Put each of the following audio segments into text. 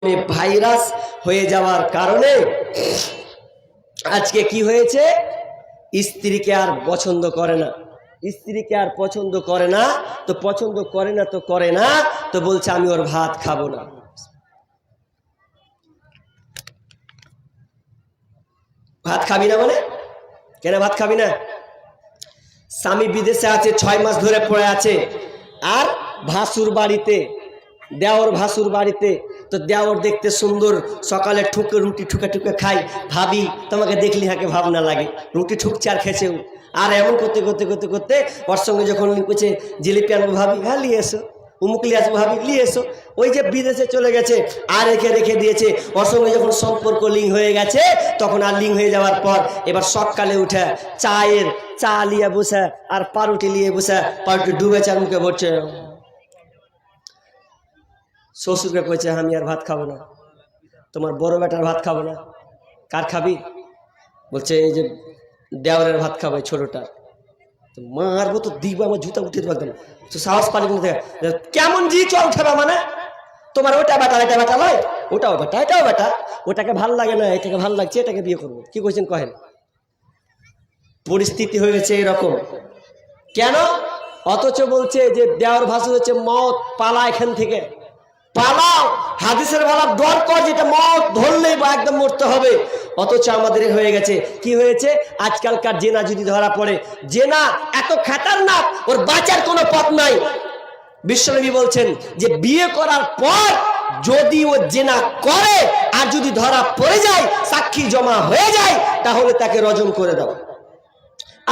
Virus হয়ে যাওয়ার কারণে আজকে কি হয়েছে, স্ত্রীকে আর পছন্দ করে না, স্ত্রীকে আর পছন্দ করে না। তো পছন্দ করে না তো করে না, তো বলছে আমি ওর ভাত খাবো না। ভাত খাবি না মানে কেন ভাত খাবি না? স্বামী বিদেশে আছে, 6 মাস ধরে পড়ে আছে, আর ভাসুর বাড়িতে, দেওর ভাসুর বাড়িতে। তো দেওর দেখতে সুন্দর, সকালে ঠুকে রুটি ঠুকে ঠুকে খাই। ভাবি তোমাকে দেখলি হাকে ভাবনা লাগে, রুটি ঠুকছে আর খেছেও। আর এমন করতে করতে করতে করতে ওর সঙ্গে যখন লিখছে জিলিপি আনবো, ভাবি হ্যাঁ নিয়ে এসো, উমুকলি আসবো, ভাবি নিয়ে এসো। ওই যে বিদেশে চলে গেছে আর রেখে দিয়েছে। ওর সঙ্গে যখন সম্পর্ক লিঙ্ক হয়ে গেছে, তখন আর লিঙ্ক হয়ে যাওয়ার পর এবার সকালে উঠে চা লিয়ে বসে আর পাউরুটি নিয়ে বসে, পাউরুটি ডুবে চার মুখে বসছে। শ্বশুরকে কইছে আমি আর ভাত খাবো না, তোমার বড় বেটার ভাত খাবো না। কার খাবি? বলছে এই যে দেওরের ভাত খাবো, ছোটটার। তো মারবো তো দিব, আমার জুতা উঠে দেবো একদম। তো সাহস পালি কেমন জি চল উঠাবা মানে, তোমার ওটা বেটা এটা বেটা নয়, ওটাও বেটা এটাও বেটা, ওটাকে ভাল লাগে না এটাকে ভাল লাগছে, এটাকে বিয়ে করবো। কি কইছেন কহেন? পরিস্থিতি হয়ে গেছে এরকম কেন? অথচ বলছে যে দেওর ভাসুর হচ্ছে মত, পালা এখান থেকে পালাও। হাদিসের বলার দরকার যেটা মত ধরলেই বা একদম মরতে হবে। অথচ আমাদের হয়ে গেছে কি হয়েছে, আজকালকার জেনা যদি ধরা পড়ে, জেনা এত খাতারনাক, ওর বাঁচার কোনো পথ নাই। বিশ্বনবী বলছেন যে বিয়ে করার পর যদি ও জেনা করে আর যদি ধরা পড়ে যায়, সাক্ষী জমা হয়ে যায়, তাহলে তাকে রজম করে দাও।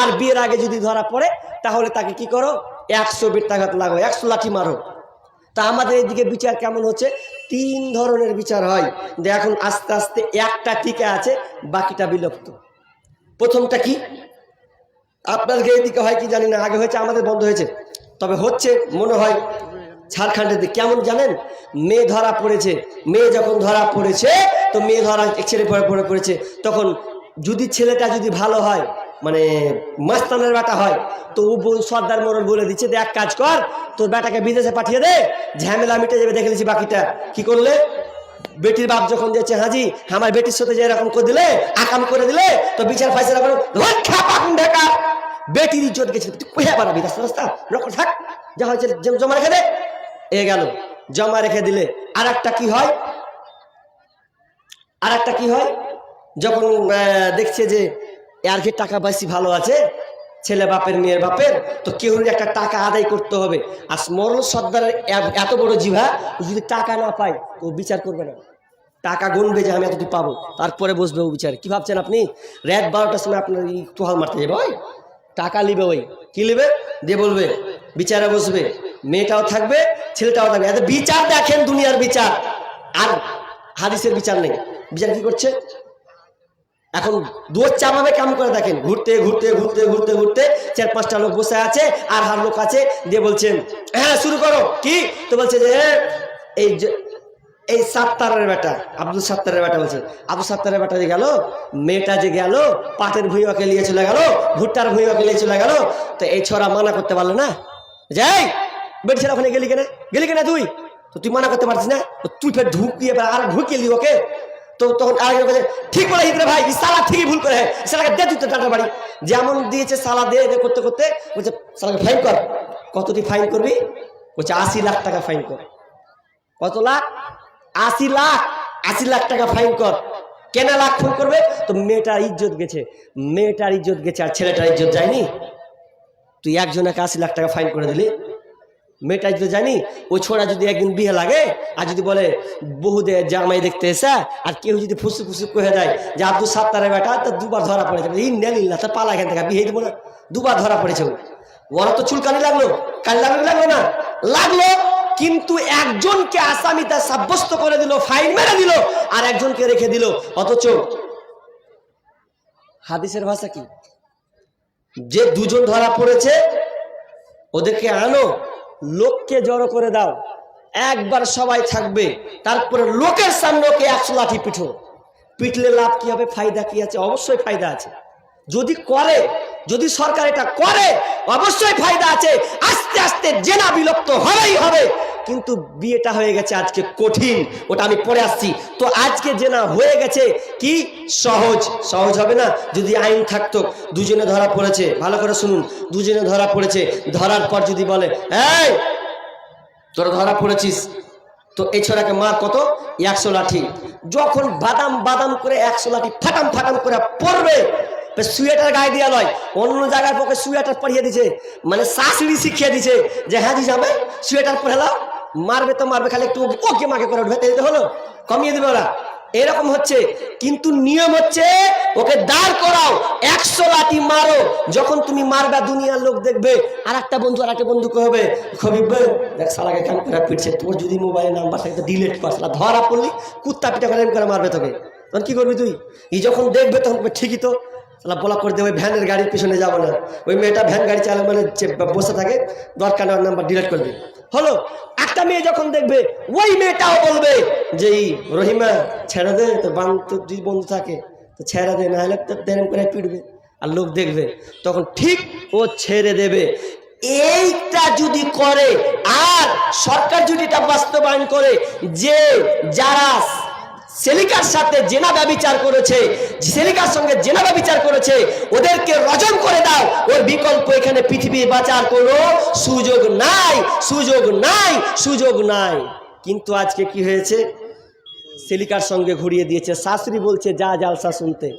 আর বিয়ের আগে যদি ধরা পড়ে, তাহলে তাকে কি করো, 100 বৃত্তাঘাত লাগো, 100 লাঠি মারো। তা আমাদের এদিকে বিচার কেমন হচ্ছে, 3 ধরনের বিচার হয়। এখন আস্তে আস্তে একটা টিকে আছে, বাকিটা বিলুপ্ত। প্রথমটা কি আপনাদের এদিকে হয় কি জানি না, আগে হয়েছে আমাদের বন্ধ হয়েছে, তবে হচ্ছে মনে হয় ঝাড়খণ্ডের দিকে। কেমন জানেন, মেয়ে ধরা পড়েছে, মেয়ে যখন ধরা পড়েছে, তো মেয়ে ধরা ছেলে পড়েছে, তখন যদি ছেলেটা যদি ভালো হয়, মানে মাস্তানের বেটা হয়, তো ও সর্দার মোড়ল বলে দিচ্ছে এক কাজ কর, তোর বেটাকে বিদেশে পাঠিয়ে দে, ঝামেলা মিটে যাবে। দেখে নিচ্ছি বাকিটা কি করলে, বেটির বাপ যখন যাচ্ছে হাজি আমার বেটির সাথে যে এরকম করে দিলে, আকাম করে দিলে, তো বিচার ফাইসলা করে ঢাকা। বেটির ইজ্জত গেছে, তুই কোথায় পারাবি, রাস্তা রাস্তা রকম থাক, যা হয়েছে জমা রেখে দে। এ গেল, জমা রেখে দিলে। আর একটা কি হয়, যখন দেখছে যে আর কি টাকা বেশি ভালো আছে, ছেলে বাপের মেয়ের বাপের, তো কেউ একটা টাকা আদায় করতে হবে। আর মরল সর্দারের এত বড় জিভা, যদি টাকা না পায় তো বিচার করবে না, টাকা গুনবে যে আমি এতটুকু পাবো, তারপরে বসবে ও বিচার। কি ভাবছেন আপনি, রাত 12টার সময় আপনার তোহাল মারতে যাবে, ওই টাকা নিবে, ওই কি নিবে দিয়ে বলবে বিচারে বসবে, মেয়েটাও থাকবে ছেলেটাও থাকবে। এত বিচার দেখেন, দুনিয়ার বিচার আর হাদিসের বিচার নেই। বিচার কি করছে এখন, দুয়ার চাপাবে কেমন করে দেখেন, ঘুরতে ঘুরতে ঘুরতে ঘুরতে ঘুরতে 4-5টা লোক বসে আছে আর হার লোক আছে, দিয়ে বলছেন হ্যাঁ শুরু করো। কি তো বলছে যে এই সাত্তারের বেটা, আব্দুল সাত্তারের বেটা, বলছে আব্দুল সাত্তারের বেটা যে গেল, মেয়েটা যে গেল, পাটের ভুঁইয়াকে নিয়ে চলে গেল, ভুট্টার ভুঁইয়াকে নিয়ে চলে গেল। তো এই ছোড়া মানা করতে পারলো না, যাই বেটি ছেলে ওখানে গেলি কেনা তুই, তো তুই মানা করতে পারছিস না, তুই ফের ঢুকিয়ে আর ঢুকিয়ে ওকে। তো তখন আরেকজন বলছে ঠিক বলে হিতরে ভাই, সালা ঠিকই ভুল করে, সালাকে দে তুই তো টাটার বাড়ি, যেমন দিয়েছে সালা দে করতে করতে বলছে সালাকে ফাইন কর। কত তুই ফাইন করবি? বলছে 80 লাখ টাকা ফাইন কর। কত লাখ? 80 লাখ। 80 লাখ টাকা ফাইন কর। কেন লাখ ফোন করবে? তো মেয়েটার ইজ্জত গেছে, মেয়েটার ইজ্জত গেছে আর ছেলেটার ইজ্জত যায়নি। তুই একজনকে 80 লাখ টাকা ফাইন করে দিলি, মেয়েটা যদি জানি ওই ছোড়া যদি একদিন বিয়ে লাগে আর যদি বলে বহুদের জামাই দেখতে এসে, আর কেউ যদি ফুসু ফুসু কয়ে দেয় যে আব্দুল সাত্তারের বেটা, তো 2বার ধরা পড়েছে, না তার পালা এখান থেকে বিয়ে দিব না, 2বার ধরা পড়েছে। ওরা তো চুলকানি লাগলো, কালি লাগলো না লাগলো, কিন্তু একজনকে আসামিটা সাব্যস্ত করে দিল, ফাইন মেরে দিল, আর একজনকে রেখে দিল। অথচ হাদিসের ভাষা কি, যে 2 জন ধরা পড়েছে ওদেরকে আনো, লোককে জড়ো করে দাও, একবার সবাই থাকবে, তারপরে লোকের সামনে ওকে 100 লাঠি পিটলে লাভ কি হবে, ফায়দা কি আছে? অবশ্যই ফায়দা আছে। যদি সরকার এটা করে অবশ্যই ফায়দা আছে। আস্তে আস্তে জেনা বিলুপ্ত হবেই হবে, কিন্তু বিয়েটা হয়ে গেছে আজকে কঠিন, ওটা আমি পরে আসছি। তো আজকে জেনা হয়ে গেছে কি সহজ, সহজ হবে না যদি আইন থাকতো। দুজনে ধরা পড়েছে, ভালো করে শুনুন, দুজনে ধরা পড়েছে, ধরার পর যদি বলে এই তোরা ধরা পড়েছিস, তো এই ছোড়াকে মার কত 100 লাঠি। যখন বাদাম বাদাম করে 100 লাঠি ফাটাম ফাটাম করে পড়বে, সুয়েটার গায়ে দিয়া লয়, অন্য জায়গার পক্ষে সুয়েটার পরিয়ে দিছে, মানে শাশুড়ি শিখিয়ে দিছে যে হ্যাঁ জি যাবে সুয়েটার পরে লাও, মারবে তো মারবে, খালি একটু ওকে মাকে করে উঠবে, তাই হলো, কমিয়ে দিবে ওরা, এরকম হচ্ছে। কিন্তু নিয়ম হচ্ছে ওকে দাঁড় করাও, 100 লাঠি মারো, যখন তুমি মারবা দুনিয়ার লোক দেখবে, আর একটা বন্ধু আর একটা বন্ধুকে হবে খবিব দেখ শালাকে কান করে পিটছে, তোর যদি মোবাইলের নাম্বার থাকে ডিলিট কর, শালা ধরা পড়লি কুত্তা পিটা করে মারবে তোকে, তখন কি করবি তুই? এই যখন দেখবে তখন ঠিকই তো শালা বলা করে দেবে, ভ্যানের গাড়ির পিছনে যাবো না, ওই মেয়েটা ভ্যান গাড়ি চালায় মানে বসে থাকে, দরকার নাম্বার ডিলিট করবে, হলো। একটা মেয়ে যখন দেখবে ওই মেয়েটাও বলবে যে রহিমা ছেড়ে দে, তোর তোর যদি বন্ধু থাকে তো ছেড়ে দে, না হলে তো দেরম করে পিটবে, আর লোক দেখবে, তখন ঠিক ও ছেড়ে দেবে। এইটা যদি করে, আর সরকার যদি এটা বাস্তবায়ন করে যে যারা সেলিকার সাথে জেনা ব্যভিচার করেছে, সেলিকার সঙ্গে জেনা ব্যভিচার করেছে, ওদেরকে রজম করে দাও, ওর বিকল্প এখানে পৃথিবী বাঁচার কোনো সুযোগ নাই, সুযোগ নাই, সুযোগ নাই। কিন্তু আজকে কি হয়েছে, সেলিকার সঙ্গে ঘুরিয়ে দিয়েছে, শাশুড়ি বলছে যা জালসা শুনতে,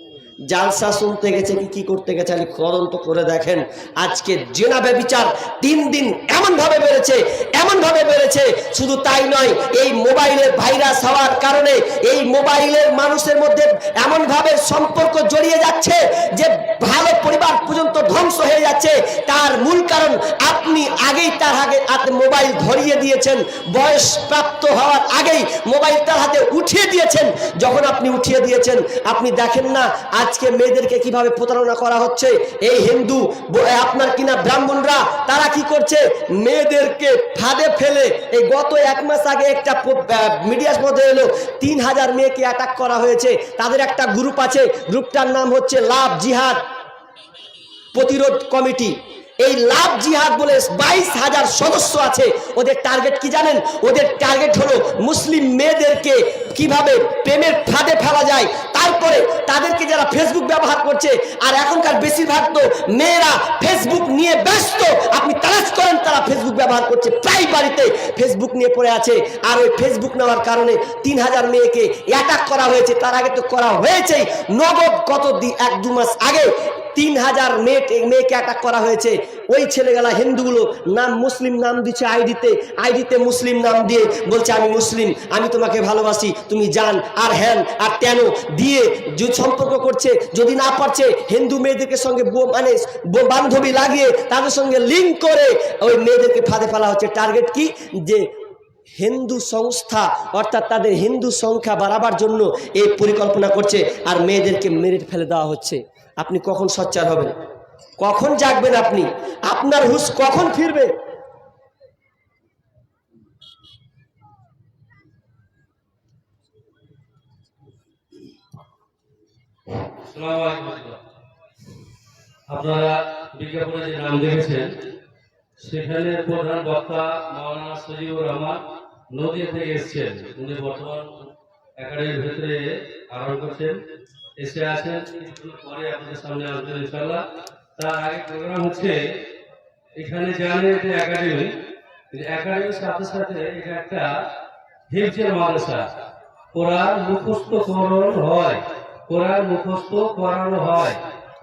জালসা শুনতে গেছে কি করতে গেছে, তদন্ত করে দেখেন আজকে জেনা ব্যভিচার দিন দিন এমনভাবে বেড়েছে, এমনভাবে বেড়েছে। শুধু তাই নয়, এই মোবাইলের ভাইরাস হওয়ার কারণে এই মোবাইলের মানুষের মধ্যে এমনভাবে সম্পর্ক জড়িয়ে যাচ্ছে যে ভালো পরিবার পর্যন্ত ধ্বংস হয়ে যাচ্ছে। তার মূল কারণ আপনি আগেই তার হাতে মোবাইল ধরিয়ে দিয়েছেন, বয়স প্রাপ্ত হওয়ার আগেই মোবাইল তার হাতে উঠিয়ে দিয়েছেন। যখন আপনি উঠিয়ে দিয়েছেন, আপনি দেখেন না আজকে মেয়েদেরকে কিভাবে প্রতারণা করা হচ্ছে। এই হিন্দু আপনার কিনা ব্রাহ্মণরা তারা কি করছে, মেয়েদেরকে ফাঁদে ফেলে, এই গত 1 মাস আগে একটা মিডিয়ার মধ্যে এলো 3000 মেয়েকে অ্যাটাক করা হয়েছে। তাদের একটা গ্রুপ আছে, গ্রুপটার নাম হচ্ছে লাভ জিহাদ প্রতিরোধ কমিটি। এই লাভ জিহাদ বলে 22,000 সদস্য আছে। ওদের টার্গেট কি জানেন? ওদের টার্গেট হলো মুসলিম মেয়েদেরকে কিভাবে প্রেমের ফাঁদে ফেলা যায়। তারপরে তাদেরকে যারা ফেসবুক ব্যবহার করছে, আর এখনকার বেশিরভাগ তো মেয়েরা ফেসবুক নিয়ে ব্যস্ত, আপনি তালাশ করেন তারা ফেসবুক ব্যবহার করছে, প্রায় বাড়িতে ফেসবুক নিয়ে পড়ে আছে। আর ওই ফেসবুক নেওয়ার কারণে 3000 মেয়েকে অ্যাটাক করা হয়েছে। তার আগে তো করা হয়েছেই, নগদ গত 1-2 মাস আগে 3000 মেয়েকে অ্যাটাক করা হয়েছে। ওই ছেলেগুলা হিন্দুগুলো নাম মুসলিম নাম দিচ্ছে, আইডিতে মুসলিম নাম দিয়ে বলছে আমি মুসলিম, আমি তোমাকে ভালোবাসি, তুমি জান, আর হ্যান আর তেন দিয়ে সম্পর্ক করছে। যদি না পারছে হিন্দু মেয়েদেরকে সঙ্গে মানে বান্ধবী লাগিয়ে তাদের সঙ্গে লিঙ্ক করে ওই মেয়েদেরকে ফাঁদে ফেলা হচ্ছে। টার্গেট কি? যে হিন্দু সংস্থা, অর্থাৎ তাদের হিন্দু সংখ্যা বাড়াবার জন্য এই পরিকল্পনা করছে, আর মেয়েদেরকে মেরে ফেলে দেওয়া হচ্ছে। আপনি কখন সচ্চার হবেন? কখন জাগবেন? আপনি আপনার হুঁশ কখন ফিরবে? আপনারা বিজ্ঞাপনে যে নাম দেখেছেন, সেখানে প্রধান বক্তা মাওলানা সজিবুর রহমান নদী থেকে এসেছেন। উনি বর্তমান একাডেমির ভেতরে আরম্ভ করছেন, এসে আছেন, পরে আপনাদের সামনে আসবেন ইনশাআল্লাহ। তার আগে প্রোগ্রাম হচ্ছে, এখানে জানেন এটা একাডেমি, একাডেমির সাথে সাথে এটা একটা হিফজের মাদ্রাসা। কোরআন মুখস্থ করণ হয়, কোরআন মুখস্থ করানো হয়,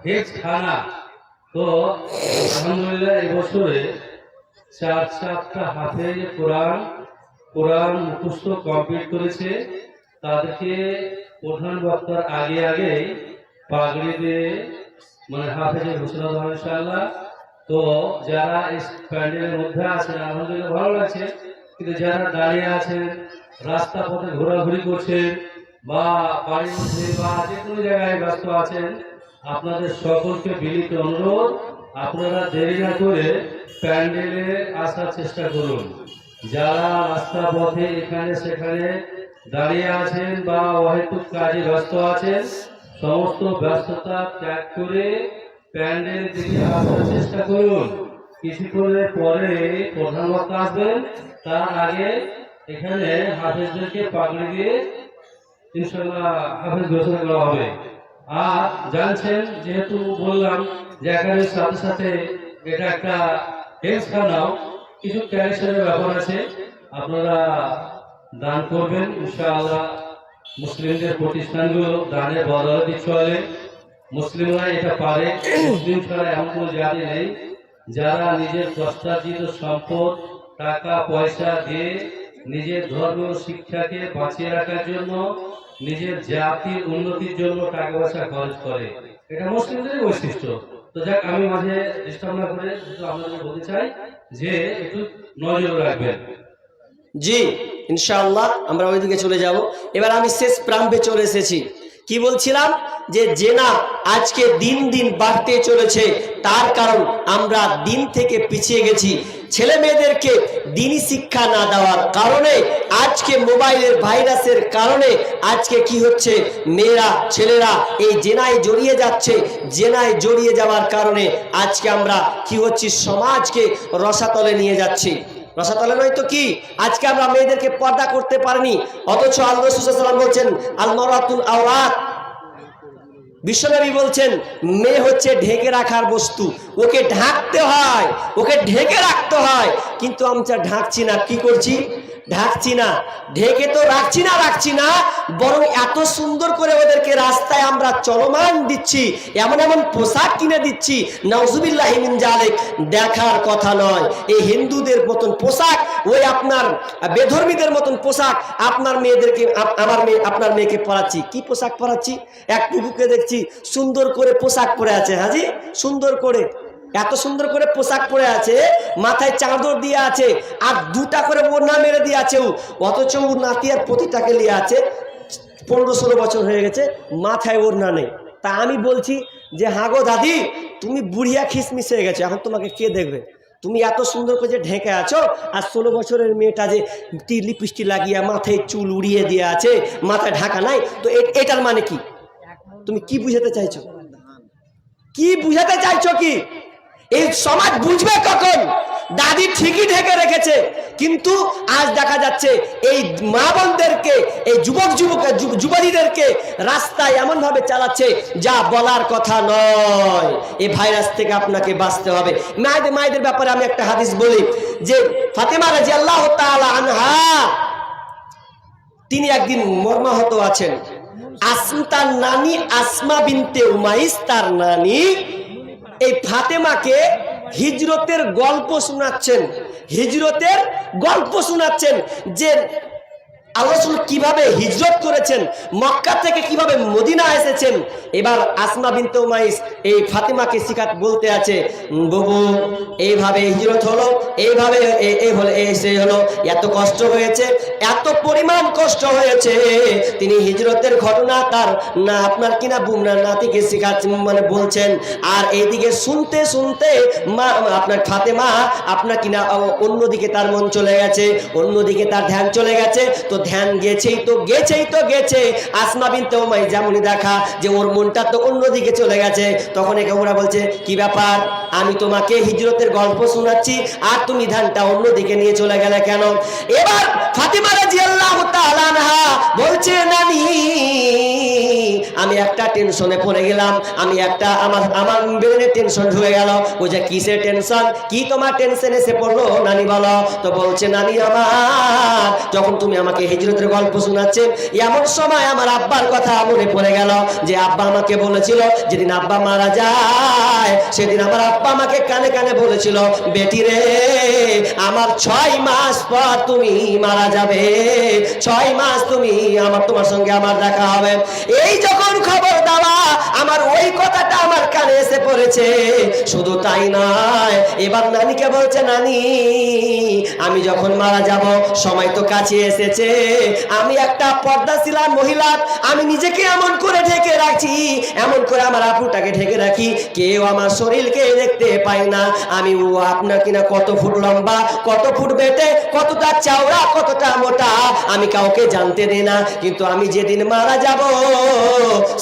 হিফজ খানা। তো আলহামদুলিল্লাহ এবছরে 4-4টা হাফেজ কোরআন মুখস্থ কমপ্লিট করেছে। তাদেরকে প্রধান বক্তার আগে পাগড়ি দিয়ে মানে হাফেজের ঘোষণা দেওয়া ইনশাআল্লাহ। তো যারা এই প্যান্ডেলের মধ্যে আছেন আলহামদুলিল্লাহ ভালো লাগছে, কিন্তু যারা দাঁড়িয়ে আছেন, রাস্তা পথে ঘোরাঘুরি করছেন, বা বাড়ির মধ্যে বা যে কোনো জায়গায় ব্যস্ত আছেন, আপনাদের সকলকে বিনীত অনুরোধ, আপনারা দেরি না করে প্যান্ডেলে আসার চেষ্টা করুন। যারা রাস্তা পথে এখানে সেখানে দাঁড়িয়ে আছেন বা অহেতুক কাজে ব্যস্ত আছেন, সমস্ত ব্যস্ততা ত্যাগ করে প্যান্ডেল দিকে আসার চেষ্টা করুন। কিছুক্ষণের পরে প্রধান বক্তা আসবেন, তার আগে এখানে হাফেজদেরকে পাগড়ি দিয়ে ইনশাআল্লাহ হাফেজ ঘোষণা করা হবে। আর জানছেন, যেহেতু বললাম যে একাডেমির সাথে সাথে এটা একটা হেলথ খানাও, কিছু ক্যারেকশনের ব্যাপার আছে, আপনারা দান করবেন ইনশাআল্লাহ। মুসলিমদের প্রতিষ্ঠানগুলো দানের বদলে চলে, মুসলিমরা এটা পারে। মুসলিম ছাড়া এমন কোনো জাতি নেই যারা নিজের কষ্টার্জিত সম্পদ টাকা পয়সা দিয়ে নিজের ধর্মীয় শিক্ষাকে বাঁচিয়ে রাখার জন্য, নিজের জাতির উন্নতির জন্য টাকা পয়সা খরচ করে। এটা মুসলিমদের বৈশিষ্ট্য। তো যাক, আমি মাঝে ডিস্টার্ব না করে আপনাদের বলতে চাই যে একটু নজর রাখবেন। জি ইনশাআল্লাহ আমরা ওইদিকে চলে যাব। এবার আমি শেষ প্রাম্ভে চলে এসেছি। কি বলছিলাম যে জেনা আজকে দিন দিন বাড়তে চলেছে, তার কারণ আমরা দিন থেকে পিছিয়ে গেছি। ছেলে মেয়েদেরকে দিনী শিক্ষা না দেওয়ার কারণে, আজকে মোবাইলের ভাইরাসের কারণে আজকে কি হচ্ছে, মেয়েরা ছেলেরা এই জেনায় জড়িয়ে যাচ্ছে। জেনায় জড়িয়ে যাওয়ার কারণে আজকে আমরা কি হচ্ছি, সমাজকে রসাতলে নিয়ে যাচ্ছি। রসাতলে নয় তো কি, আজকে আমরা মেয়েদেরকে পর্দা করতে পারিনি, অথচ আল্লাহ রাসূল সাল্লাল্লাহু আলাইহি ওয়াসাল্লাম বলছেন আল মারাতুল আওরাত। বিশ্বনবী বলছেন মেয়ে হচ্ছে ঢেকে রাখার বস্তু, ওকে ঢাকতে হয়, ওকে ঢেকে রাখতে হয়। কিন্তু আমরা ঢাকছি না, কি করছি, ঢাকছি না, ঢেকে তো রাখছি না, বরং এত সুন্দর করে ওদেরকে রাস্তায় আমরা চলমান দিচ্ছি, এমন এমন পোশাক কিনে দিচ্ছি, নাউজুবিল্লাহি মিন জালিক। দেখার কথা নয়, এই হিন্দুদের মতন পোশাক, ওই আপনার বেধর্মীদের মতন পোশাক আপনার মেয়েদেরকে, আপনার মেয়েকে পরাচ্ছি। কি পোশাক পরাচ্ছি? এক পুকুকে দেখছি সুন্দর করে পোশাক পরে আছে, হাজি সুন্দর করে, এত সুন্দর করে পোশাক পরে আছে, মাথায় চাদর দিয়ে আছে, আর দুটা করে ওড়না মেরে দিয়ে আছে, অথচ ও নাতি আর প্রতিটাকে নিয়ে আছে। 15-16 বছর হয়ে গেছে, মাথায় ওড়না নেই। তা আমি বলছি যে হ্যাঁ গো দাদি, তুমি বুড়িয়া খিসমিস হয়ে গেছো, এখন তোমাকে কে দেখবে? তুমি এত সুন্দর করে যে ঢেকে আছো, আর 16 বছরের মেয়েটা যে লিপস্টিক লাগিয়ে মাথায় চুল উড়িয়ে দিয়ে আছে, মাথায় ঢাকা নাই, তো এটার মানে কি? তুমি কি বুঝাতে চাইছো? কি বুঝাতে চাইছো কি? এই সমাজ বুঝবে কখন? দাদি ঠিকই ঢেকে রেখেছে, কিন্তু আজ দেখা যাচ্ছে এই মা বোনদেরকে, এই যুবতীদেরকে রাস্তায় এমন ভাবে চালাচ্ছে যা বলার কথা নয়। এই ভাইরাস থেকে আপনাকে বাঁচতে হবে। মায়েদের ব্যাপারে আমি একটা হাদিস বলি যে ফাতেমা রাদিয়াল্লাহু তাআলা আনহা, তিনি একদিন মর্মাহত আছেন। তার নানি আসমা বিনতে উমাইস, তার নানি এই ফাতেমাকে হিজরতের গল্প শোনাচ্ছেন, হিজরতের গল্প শোনাচ্ছেন যে আল্লাহ রাসূল কিভাবে হিজরত করেছেন, মক্কা থেকে কিভাবে মদিনা এসেছেন। এবার আসমা বিনতে উমাইস এই ফাতেমাকে শিখাত বলতে আছে, বাবু এইভাবে হিজরত হলো, এইভাবে এই হলো, এত কষ্ট হয়েছে, এত পরিমাণ কষ্ট হয়েছে। তিনি হিজরতের ঘটনা তার না আপনার কিনা বুমরার নাতিকে শিখাচ্ছেন, মানে বলছেন। আর এইদিকে শুনতে শুনতে মা আপনার ফাতেমা আপনার কিনা অন্যদিকে তার মন চলে গেছে, অন্যদিকে তার ধ্যান চলে গেছে। তো ধ্যান গেছে। আসমা বিনতে উমাইস যেমনই দেখা যে ওর মনটা তো অন্যদিকে চলে গেছে, তখন একে ওরা বলছে কি ব্যাপার, আমি তোমাকে হিজরতের গল্প শোনাচ্ছি আর তুমি ধ্যানটা অন্যদিকে নিয়ে চলে গেলে কেন? এবার ফাতিমা রাদিয়াল্লাহু তাআলা আনহা বলছে, নানি আমি একটা টেনশনে পড়ে গেলাম, আমি একটা আমার ব্রেনে টেনশন ঢুকে গেল। ও যে কিসের টেনশন, কি তোমার টেনশন এসে পড়লো নানি বলো? তো বলছে, নানি আমার যখন তুমি আমাকে হিজরতের গল্প শোনাচ্ছে, এমন সময় আমার আব্বার কথা মনে পড়ে গেল যে আব্বা আমাকে বলেছিল যেদিন আব্বা মারা যায়, সেদিন আমার আব্বা আমাকে কানে কানে বলেছিল, বেটি রে আমার 6 মাস পর তুমি মারা যাবে, 6 মাস তোমার সঙ্গে আমার দেখা হবে। এই যখন খবর দেওয়া, আমার ওই কথাটা আমার কানে এসে পড়েছে। শুধু তাই নয়, এবার নানিকে বলছে, নানি আমি যখন মারা যাব, সময় তো কাছে এসেছে, আমি একটা পর্দাশীলা মহিলা, আমি নিজেকে এমন করে ঢেকে রাখছি, এমন করে আমার আপুটাকে ঢেকে রাখি, কেউ আমার শরীরকে দেখতে পায় না। আমি আপনার কিনা কত ফুট লম্বা, কত ফুট বেটে, কতটা চওড়া, কতটা মোটা, আমি কাউকে জানতে দেই না। কিন্তু আমি যেদিন মারা যাব,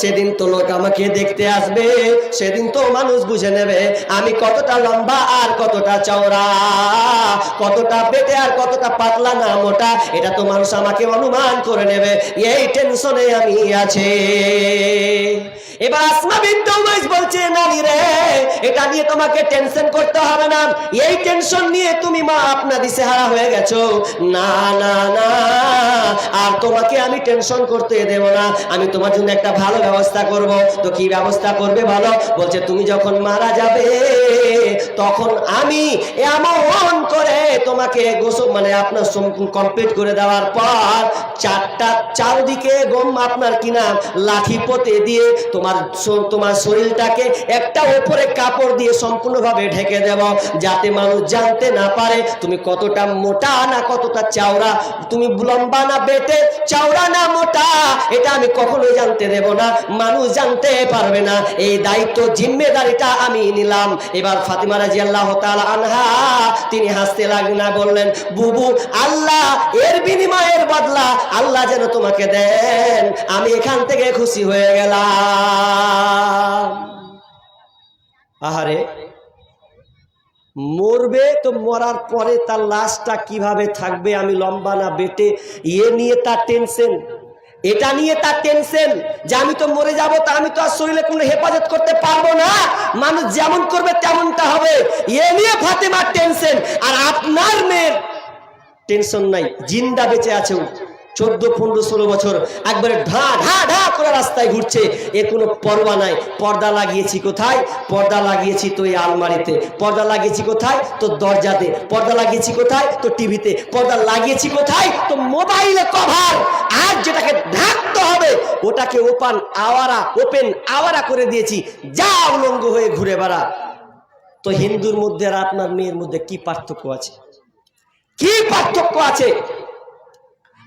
সেদিন তো লোক আমাকে দেখতে আসবে, সেদিন তো মানুষ বুঝে নেবে আমি কতটা লম্বা আর কতটা চওড়া, কতটা বেটে আর কতটা পাতলা না মোটা, এটা তো মানুষ আমাকে অনুমান করে নেবে। এই টেনশনে আমি আছি। এবার আসমা বিনতে উমাইস বলছে, নানি রে, এটা নিয়ে তোমাকে টেনশন করতে হবে না, এই টেনশন নিয়ে তুমি মা আপনা দিশেহারা হয়ে গেছো। না না না, আর তোমাকে আমি টেনশন করতে দেব না, আমি তোমার জন্য একটা ভালো ব্যবস্থা করব। তো কি ব্যবস্থা করবে বলো? বলছে তুমি যখন মারা যাবে তখন আমি এমন করে তোমাকে গোসল মানে আপনার কমপ্লিট করে দেওয়ার পর চারদিকে আপনার কিনা লাঠি পোতে দিয়ে তোমার শরীরটাকে একটা উপরে কাপড় দিয়ে সম্পূর্ণভাবে ঢেকে দেব, যাতে মানুষ জানতে না পারে তুমি কতটা মোটা না কতটা চওড়া, তুমি লম্বা না বেটে, চওড়া না মোটা, এটা আমি কখনোই জানতে দেব না, মানুষ জানতে পারবে না। এই দায়িত্ব জিম্মেদারিটা আমি নিলাম। এবার ফাতিমা রাদিয়াল্লাহু তাআলা আনহা তিনি হাসতে লাগলেন, বললেন, বুবু, আল্লাহ এর বিনিময়ের বদলা আল্লাহ যেন তোমাকে দেন, আমি এখান থেকে খুশি হয়ে গেলাম। আহারে, মরবে তো মরার পরে তার লাশটা কিভাবে থাকবে, আমি লম্বা না বেটে, এ নিয়ে তার টেনশন, এটা নিয়ে তার টেনশন যে আমি তো মরে যাব, তা আমি তো আর শরীরে কোনো হেফাজত করতে পারবো না, মানুষ যেমন করবে তেমনটা হবে, এ নিয়ে ফাতেমার টেনশন। আর আপনার মেয়ের টেনশন নাই, জিন্দা বেঁচে আছে, 14, 15, 16 বছর একবারে ঢা ঢা ঢা করে রাস্তায় ঘুরছে, এর কোনো পরোয়া নাই। পর্দা লাগিয়েছি কোথায়? পর্দা লাগিয়েছি তো এই আলমারিতে, পর্দা লাগিয়েছি কোথায়? তো দরজাতে, পর্দা লাগিয়েছি কোথায়? তো টিভিতে, পর্দা লাগিয়েছি কোথায়? তো মোবাইলে কভার। আর যেটাকে ঢাকতে হবে ওটাকে ওপেন আওয়ারা করে দিয়েছি, যা উলঙ্গ হয়ে ঘুরে বেড়া। তো হিন্দুর মধ্যে আর আপনার মেয়ের মধ্যে কি পার্থক্য আছে? কি পার্থক্য আছে?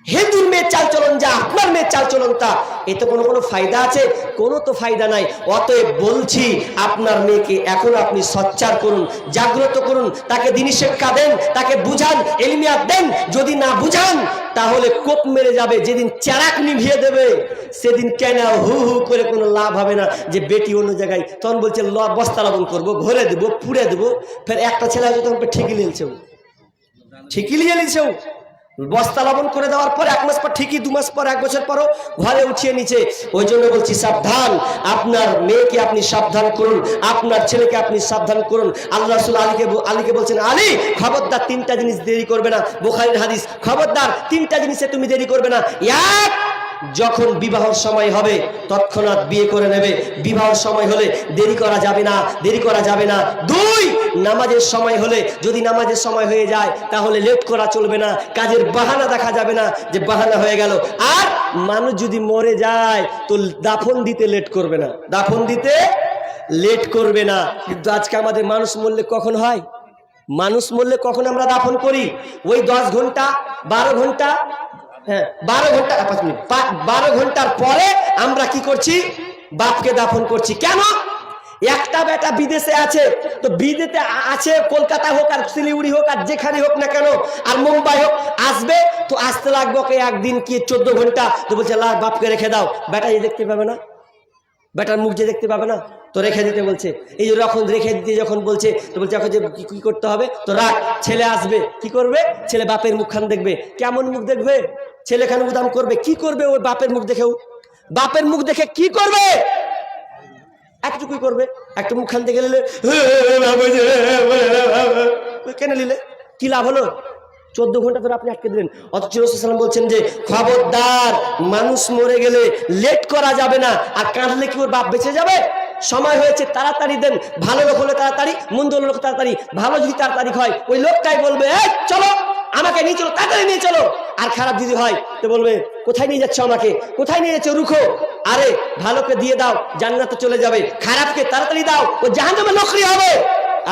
হিন্দুর মেয়ের চালচলন যা, আপনার মেয়ের চালচলন তা, এতে কোনো ফায়দা আছে? কোনো তো ফায়দা নাই। অতএব বলছি, আপনার মেয়েকে এখন আপনি সচ্চার করুন, জাগ্রত করুন, তাকে দ্বীনি শিক্ষা দেন, তাকে বুঝান, ইলমিয়াত দেন। যদি না বুঝান তাহলে কোপ মেরে যাবে, যেদিন চারাক নিভিয়ে দেবে সেদিন কেন হু হু করে কোনো লাভ হবে না যে বেটি অন্য জায়গায়। তখন বলছে বস্তা লবণ করবো, ঘরে দেবো, পুড়ে দেবো। ফের একটা ছেলে হয়তো তখন ঠিকই লিয়েছে, বস্তা লবণ করে দেওয়ার পর 1 মাস পর ঠিকই, 2 মাস পর, 1 বছর পরও ঘরে উঠিয়ে নিচ্ছে। ওই জন্য বলছি, সাবধান, আপনার মেয়েকে আপনি সাবধান করুন, আপনার ছেলেকে আপনি সাবধান করুন। আল্লাহ রাসূল আলীকে বলছেন, আলী খবরদার 3টা জিনিস দেরি করবে না, বুখারীর হাদিস, খবরদার 3টা জিনিসে তুমি দেরি করবে না। এক, যখন বিবাহর সময় হবে তৎক্ষণাৎ বিয়ে করে নেবে, বিবাহর সময় হলে দেরি করা যাবে না। 2, নামাজের সময় হলে, যদি নামাজের সময় হয়ে যায় তাহলে লেট করা চলবে না, কাজের বাহানা দেখা যাবে না যে বাহানা হয়ে gel। আর মানুষ যদি মরে যায় তো দাফন দিতে লেট করবে না। কিন্তু আজকে আমাদের মানুষ মরলে কখন হয়? মানুষ মরলে কখন আমরা দাফন করি? ওই 10 ঘন্টা 12 ঘন্টা, হ্যাঁ 12 ঘন্টা 5 মিনিট 12 ঘন্টার পরে আমরা কি করছি? বাপকে দাফন করছি। কেন? একটা বেটা বিদেশে আছে, তো বিদেশে আছে, কলকাতা হোক আর শিলিগুড়ি হোক আর যেখানে হোক না কেন, আর মুম্বাই হোক, আসবে তো আসতে লাগবে ওকে একদিন কি 14 ঘন্টা। তো বলছে বাপকে রেখে দাও, বেটা যে দেখতে পাবে না, বেটার মুখ যে দেখতে পাবে না, তো রেখে দিতে বলছে। এই যে যখন রেখে দিতে যখন বলছে, তো বলছে এখন যে কি করতে হবে? তো রাখ, ছেলে আসবে, কি করবে? ছেলে বাপের মুখখান দেখবে। কেমন মুখ দেখবে? ছেলে খান উদাম করবে। কি করবে ওই বাপের মুখ দেখেও? বাপের মুখ দেখে কি করবে? একটুকুই করবে, একটা মুখখান দেখে নিলে, কেন নিলে কি লাভ হলো? 14 ঘন্টা ধরে আপনি আটকে দিলেন। অথচ রাসূল সাল্লাল্লাহু আলাইহি ওয়াসাল্লাম বলছেন যে খবরদার, মানুষ মরে গেলে লেট করা যাবে না। আর কাঁদলে কি ওর বাপ বেঁচে যাবে? সময় হয়েছে, তাড়াতাড়ি দেন। ভালো লোক হলে তাড়াতাড়ি, মন্দ লোক তাড়াতাড়ি। ভালো যদি তাড়াতাড়ি হয় ওই লোকটাই বলবে, এই চলো, আমাকে নিয়ে চলো, তাড়াতাড়ি নিয়ে চলো। আর খারাপ যদি হয় তো বলবে, কোথায় নিয়ে যাচ্ছ আমাকে? কোথায় নিয়ে যাচ্ছ? রুখো। আরে ভালোকে দিয়ে দাও, জান্নাতে চলে যাবে। খারাপকে তাড়াতাড়ি দাও, ও জাহান্নামে নকরি হবে।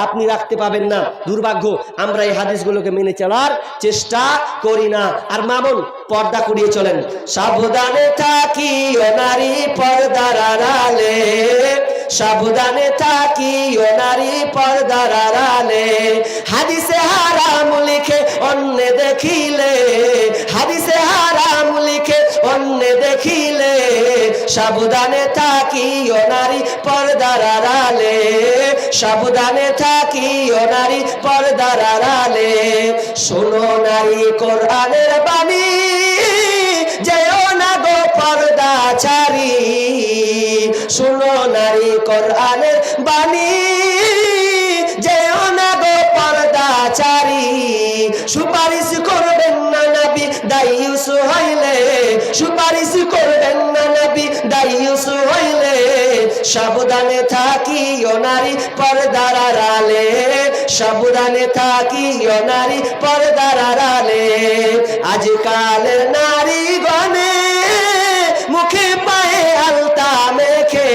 আপনি রাখতে পাবেন না। দুর্ভাগ্য, আমরা এই হাদিসগুলোকে মেনে চলার চেষ্টা করি না। আর মামুন পর্দা করিয়ে চলেন। সাবধানে থাকিও নারী পর্দার আড়ালে, সাবধানে থাকিও নারী পর্দার আড়ালে। হাদিসে হারাম লিখে অন্য দেখিলে, হাদিসে হারাম লিখে অন্য দেখিলে, সাবধানে থাকিও নারী পর্দার আড়ালে, সাবধানে থাকিও নারী পর্দার আড়ালে। শোনো নারী কোরআনের বাণী, যেও না গো পর্দা ছাড়ি। শোনো নারী কোরআনের বাণী, যেও না গো পর্দা ছাড়ি। সুপারিশ করবেন না নবী দায়ুস হইলে, সুপারিশ করবেন না নবী দায়ুস হইলে। সাবধানে থাকিও নারী পর্দার আড়ালে, সাবধানে থাকিও নারী পর্দার আড়ালে। আজকালের নারী গণে মুখে পায়ে আলতা মেখে,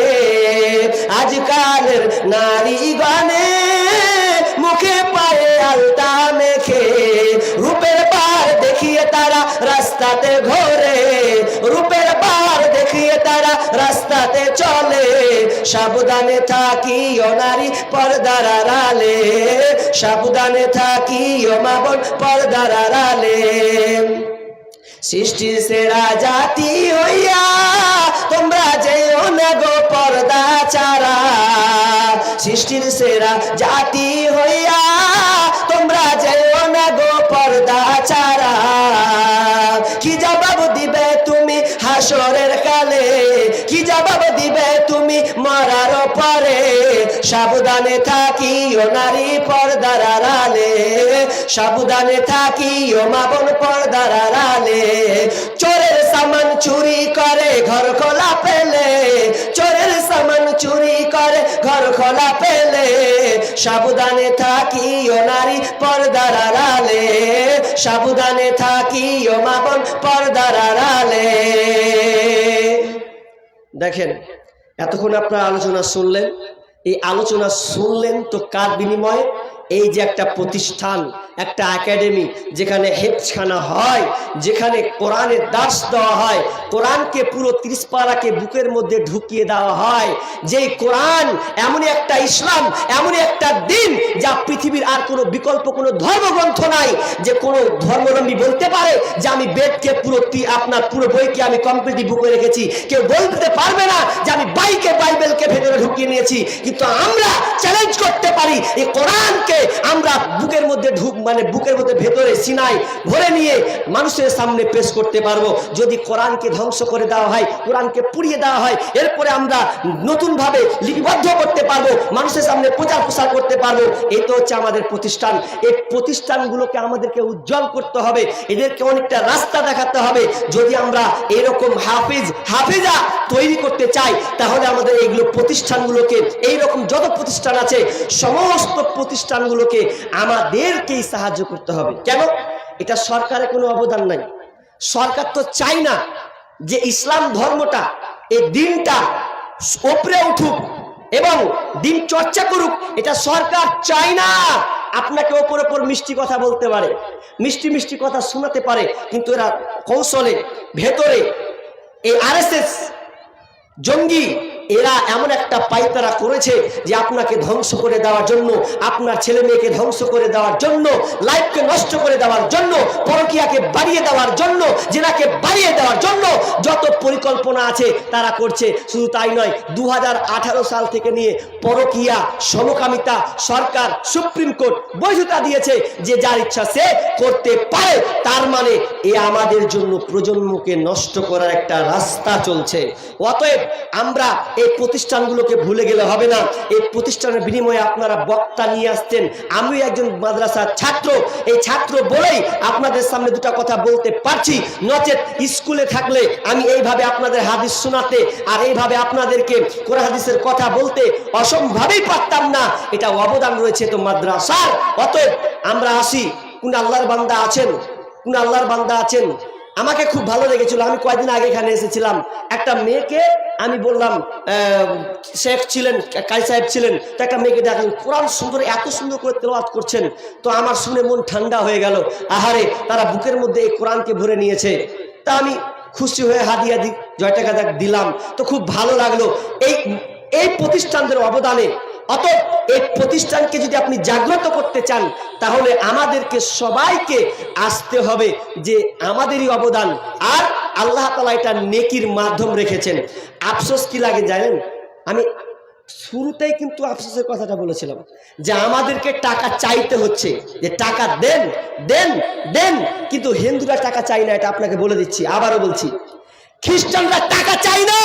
আজকালের নারী গণে মুখে পায়ে আলতা মেখে। রূপের পার দেখিয়ে তারা রাস্তাতে ঘোরে, রূপের পার দেখিয়ে তারা রাস্তাতে চলে। সাবধানে থাকিও নারী পর্দার আড়ালে, সাবধানে থাকিও মা বোন পর্দার আড়ালে। সৃষ্টির সেরা জাতি হইয়া তোমরা যেও না গো পর্দা ছাড়া, সৃষ্টির সেরা জাতি হইয়া তোমরা যেও না গো পর্দা ছাড়া। কি জবাব দিবে তুমি হাসরের কালে, কি জবাব দিবে তুমি মরার পরে। সাবধানে থাকিও নারী পর্দার আড়ালে, সাবধানে থাকিও মা বোন পর্দার আড়ালে। চোরের সামান চুরি করে ঘর খোলা পেলে, চোরের সামান চুরি করে ঘর খোলা পেলে। সাবধানে থাকিও নারী পর্দার আড়ালে, সাবধানে থাকিও মা বোন পর্দার আড়ালে। দেখেন, এতক্ষণ আপনারা আলোচনা শুনলেন, এই আলোচনা শুনলেন তো কার বিনিময়ে? এই যে একটা প্রতিষ্ঠান, একটা একাডেমি, যেখানে হেফজখানা হয়, যেখানে কোরআনের দার্স দেওয়া হয়, কোরআনকে পুরো 30 পারাকে বুকের মধ্যে ঢুকিয়ে দেওয়া হয়। যেই কোরআন এমনই একটা ইসলাম, এমনই একটা দিন যা পৃথিবীর আর কোনো বিকল্প কোনো ধর্মগ্রন্থ নাই যে কোনো ধর্মাবলম্বী বলতে পারে যে আমি বেদকে পুরো আপনার পুরো বইকে আমি কমপ্লিটলি বুকে রেখেছি। কেউ বলতে পারবে না যে আমি বাইবেলকে ভেতরে ঢুকিয়ে নিয়েছি। কিন্তু আমরা চ্যালেঞ্জ করতে পারি, এই কোরআনকে আমরা বুকের মধ্যে বুকের মধ্যে ভেতরে সিনাই ভরে নিয়ে মানুষের সামনে পেশ করতে পারবো। যদি কোরআনকে ধ্বংস করে দেওয়া হয়, কোরআনকে পুড়িয়ে দেওয়া হয়, এরপরে আমরা নতুন ভাবে লিপিবদ্ধ করতে পারবো, মানুষের সামনে প্রচার প্রসার করতে পারবো। এই তো হচ্ছে আমাদের প্রতিষ্ঠান। এই প্রতিষ্ঠানগুলোকে আমাদেরকে উজ্জ্বল করতে হবে, এদেরকে অনেকটা রাস্তা দেখাতে হবে। যদি আমরা এরকম হাফিজা তৈরি করতে চাই, তাহলে আমাদের এইগুলো প্রতিষ্ঠানগুলোকে, এইরকম যত প্রতিষ্ঠান আছে সমস্ত প্রতিষ্ঠানগুলোকে আমাদেরকেই সাহায্য করতে হবে। কেন? এটা সরকারের কোনো অবদান নাই। সরকার তো চায় না যে ইসলাম ধর্মটা, এই দিনটা উপরে উঠুক এবং দিন চর্চা করুক, এটা সরকার চায় না। আপনাকে ওপর মিষ্টি কথা বলতে পারে, মিষ্টি কথা শোনাতে পারে, কিন্তু এরা কৌশলে ভেতরে এই আরএসএস জঙ্গি, এরা এমন একটা পাইতারা করেছে যে আপনাকে ধ্বংস করে দেওয়ার জন্য, আপনার ছেলে মেয়েকে ধ্বংস করে দেওয়ার জন্য, লাইফকে নষ্ট করে দেওয়ার জন্য, পরকীয়াকে বাড়িয়ে দেওয়ার জন্য, জেনাকে বাড়িয়ে দেওয়ার জন্য যত পরিকল্পনা আছে তারা করছে। শুধু তাই নয়, 2018 সাল থেকে নিয়ে পরকীয়া, সমকামিতা সরকার সুপ্রিম কোর্ট বৈধতা দিয়েছে যে যার ইচ্ছা সে করতে পারে। তার মানে এ আমাদের জন্য প্রজন্মকে নষ্ট করার একটা রাস্তা চলছে। অতএব আমরা এই প্রতিষ্ঠানগুলোকে ভুলে গেলে হবে না। এই প্রতিষ্ঠানের বিনিময়ে আপনারা বক্তা নিয়ে আসছেন, আমি একজন মাদ্রাসার ছাত্র, এই ছাত্র বলেই আপনাদের সামনে দুটো কথা বলতে পারছি। নচেত স্কুলে থাকলে আমি এইভাবে আপনাদের হাদিস শোনাতে আর এইভাবে আপনাদেরকে কোরআন হাদিসের কথা বলতে অসম্ভবই পারতাম না। এটা অবদান রয়েছে তো মাদ্রাসার। অতএব আমরা আসি, কোন আল্লাহর বান্দা আছেন আমাকে খুব ভালো লেগেছিল। আমি কয়েকদিন আগে এখানে এসেছিলাম, একটা মেয়েকে আমি বললাম, শেখ ছিলেন, কারি সাহেব ছিলেন, তো একটা মেয়েকে দেখলেন কোরআন সুন্দর, এত সুন্দর করে তেলাওয়াত করছেন। তো আমার শুনে মন ঠান্ডা হয়ে গেল। আহারে, তারা বুকের মধ্যে এই কোরআনকে ভরে নিয়েছে। তা আমি খুশি হয়ে হাদিয়া দিই, 10 টাকা দিলাম, তো খুব ভালো লাগলো। এই প্রতিষ্ঠানদের অবদানে অতএব এই প্রতিষ্ঠানকে যদি আপনি জাগ্রত করতে চান তাহলে আমাদেরকে সবাইকে আসতে হবে যে আমাদেরই অবদান। আর আল্লাহ তাআলা এটা নেকির মাধ্যম রেখেছেন। আফসোস কি লাগে জানেন, আমি শুরুতেই কিন্তু আফসোসের কথাটা বলেছিলাম যে আমাদেরকে টাকা চাইতে হচ্ছে, যে টাকা দেন দেন দেন, কিন্তু হিন্দুরা টাকা চায় না, এটা আপনাকে বলে দিচ্ছি, আবারও বলছি। খ্রিস্টানরা টাকা চায় না,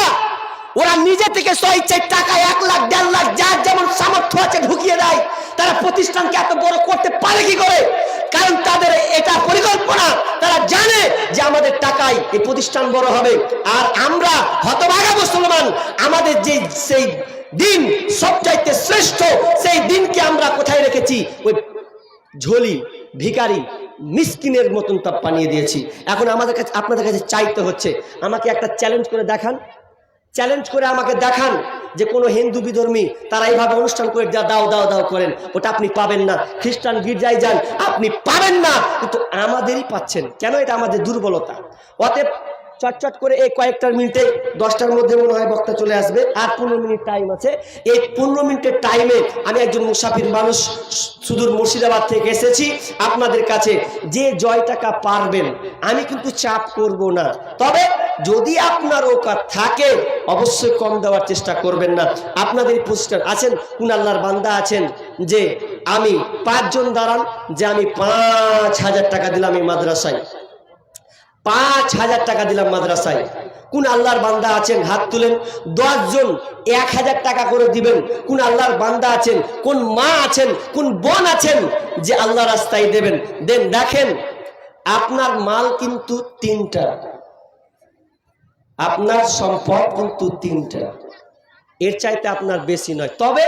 ওরা নিজে থেকে স্বইচ্ছায় টাকা 1 লাখ 1.5 লাখ যার যেমন সামর্থ্য আছে ঢুকিয়ে দেয়। তারা প্রতিষ্ঠানকে এত বড় করতে পারে কি করে? কারণ তাদের এটা পরিকল্পনা, তারা জানে যে আমাদের টাকায় এই প্রতিষ্ঠান বড় হবে। আর আমরা হতভাগা মুসলমান, আমাদের যে সেই দিন সবচাইতে শ্রেষ্ঠ, সেই দিনকে আমরা কোথায় রেখেছি? ওই ঝোলি ভিখারি মিসকিনের মতন তা বানিয়ে দিয়েছি। এখন আমাদের কাছে, আপনাদের কাছে চাইতে হচ্ছে, আমাকে একটা চ্যালেঞ্জ করে দেখান, চ্যালেঞ্জ করে আমাকে দেখান যে কোনো হিন্দু বিধর্মী তারা এইভাবে অনুষ্ঠান করে দাও দাও দাও করেন, ওটা আপনি পাবেন না। খ্রিস্টান গির্জায় যান, আপনি পাবেন না, কিন্তু আমাদেরই পাচ্ছেন। কেন? এটা আমাদের দুর্বলতা। অতএব চটচট করে এই কয়েকটা মিনিটে, 10টার মধ্যে মনে হয় বক্তা চলে আসবে, আর 15 মিনিট টাইম আছে। এই 15 মিনিটের টাইমে আমি একজন মুসাফির মানুষ, সুদূর মুর্শিদাবাদ থেকে এসেছি আপনাদের কাছে। যে জয় টাকা পারবেন, আমি কিন্তু চাপ করব না, তবে যদি আপনার ওকাত থাকে অবশ্যই কম দেওয়ার চেষ্টা করবেন না। আপনাদের প্রতিষ্ঠান আছেন, কোন আল্লাহর বান্দা আছেন যে আমি 5 জন দাঁড়ান, যে আমি 5,000 টাকা দিলাম এই মাদ্রাসায়, 5,000 টাকা দিলাম মাদ্রাসায়। কোন আল্লাহর বান্দা আছেন? হাত তুলেন। 10 জন 1,000 টাকা করে দিবেন। কোন আল্লাহর বান্দা আছেন, কোন মা আছেন, কোন বোন আছেন যে আল্লাহ রাস্তায় দেবেন? দেন। দেখেন, আপনার মাল কিন্তু 3টা, আপনার সম্পদ কিন্তু 3টা, এর চাইতে আপনার বেশি নয়। তবে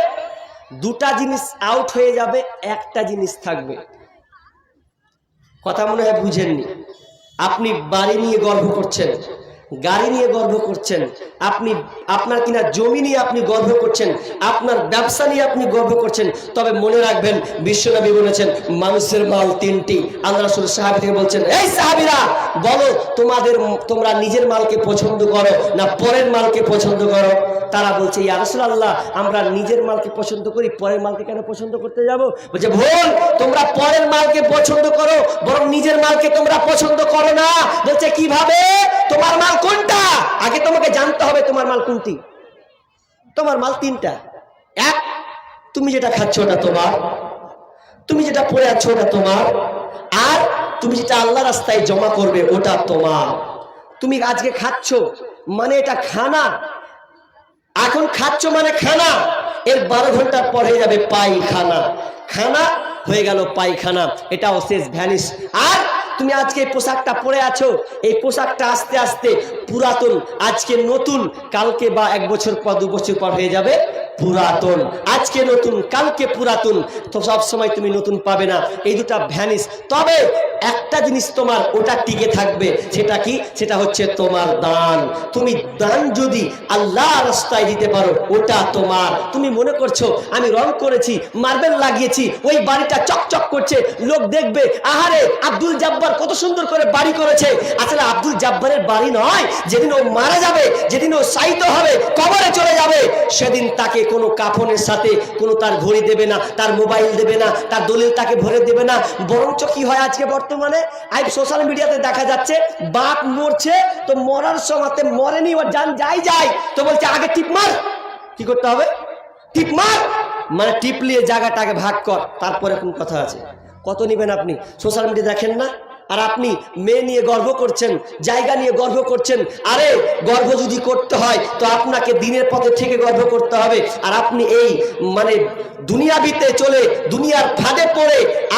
2টা জিনিস আউট হয়ে যাবে, একটা জিনিস থাকবে। কথা মনে হয় বুঝেননি। আপনি বাড়ি নিয়ে গর্ব করছেন, গাড়ি নিয়ে গর্ব করছেন, আপনি আপনার কিনা জমি নিয়ে আপনি গর্ব করছেন, আপনার ব্যবসা নিয়ে আপনি গর্ব করছেন। তবে মনে রাখবেন, বিশ্বনবী বলেছেন মানুষের মাল 3টি। আল্লাহ রাসূল সাহাবী থেকে বলছেন, এই সাহাবীরা বলো তোমরা নিজের মালকে পছন্দ করো না পরের মালকে পছন্দ করো? তারা বলছে, ইয়া রাসূলুল্লাহ, আমরা নিজের মালকে পছন্দ করি, পরের মালকে কেন পছন্দ করতে যাব? বলছে, ভুল, তোমরা পরের মালকে পছন্দ করো, বরং নিজের মালকে তোমরা পছন্দ করো না। বলছে, কিভাবে? তোমার মাল কোনটা? আগে তোমাকে জানতে হবে তোমার মাল কোনটি। তোমার মাল 3টা। 1, তুমি যেটা খাচ্ছ ওটা তোমার, তুমি যেটা পরে আছো ওটা তোমার, আর তুমি যেটা আল্লাহ রাস্তায় জমা করবে ওটা তোমার। তুমি আজকে খাচ্ছ মানে এটা খানা, এখন খাচ্ছ মানে খানা, এর 12 ঘন্টার পর হয়ে যাবে পায়খানা, খানা হয়ে গেল পায়খানা, এটাও শেষ, ভ্যানিশ। আর তুমি আজকে এই পোশাকটা পরে আছো, এই পোশাকটা আস্তে আস্তে পুরাতন, আজকে নতুন, কালকে বা 1 বছর পর 2 বছর পর হয়ে যাবে পুরাতন। আজকে নতুন, কালকে পুরাতন, তো সব সময় তুমি নতুন পাবে না। এই 2টা ভ্যানিশ। তবে একটা জিনিস তোমার, ওটা টিকে থাকবে। সেটা কি? সেটা হচ্ছে তোমার দান। তুমি দান যদি আল্লাহ রাস্তায় দিতে পারো, ওটা তোমার। তুমি মনে করছো আমি রং করেছি, মার্বেল লাগিয়েছি, ওই বাড়িটা চকচক করছে, লোক দেখবে, আহারে আব্দুল জব্বার কত সুন্দর করে বাড়ি করেছে। আসলে আব্দুল জব্বারের বাড়ি নয়, যেদিন ও মারা যাবে, যেদিন ও শায়িত হবে, কবরে চলে যাবে, সেদিন তাকে কোনো কাফনের সাথে কোনো তার ঘড়ি দেবে না, তার মোবাইল দেবে না, তার দলিল তাকে ভরে দেবে না। বরঞ্চ কি হয় আজকে বর্তমানে সোশ্যাল মিডিয়াতে দেখা যাচ্ছে, বাপ মরছে তো মরার সময়তে মরেনি, ওর জান যায় তো বলছে আগে টিপ মার। কি করতে হবে? টিপ মার, মানে টিপ নিয়ে জায়গাটাকে ভাগ কর, তারপরে কোন কথা আছে। কত নেবেন আপনি? সোশ্যাল মিডিয়া দেখেন না? আর আপনি মেয়ে নিয়ে গর্ব করছেন, জায়গা নিয়ে গর্ব করছেন। আরে গর্ব যদি করতে হয় তো আপনাকে দিনের পথে থেকে গর্ব করতে হবে। আর আপনি এই মানে দুনিয়াবিতে চলে, দুনিয়ার ফাঁদে পড়ে,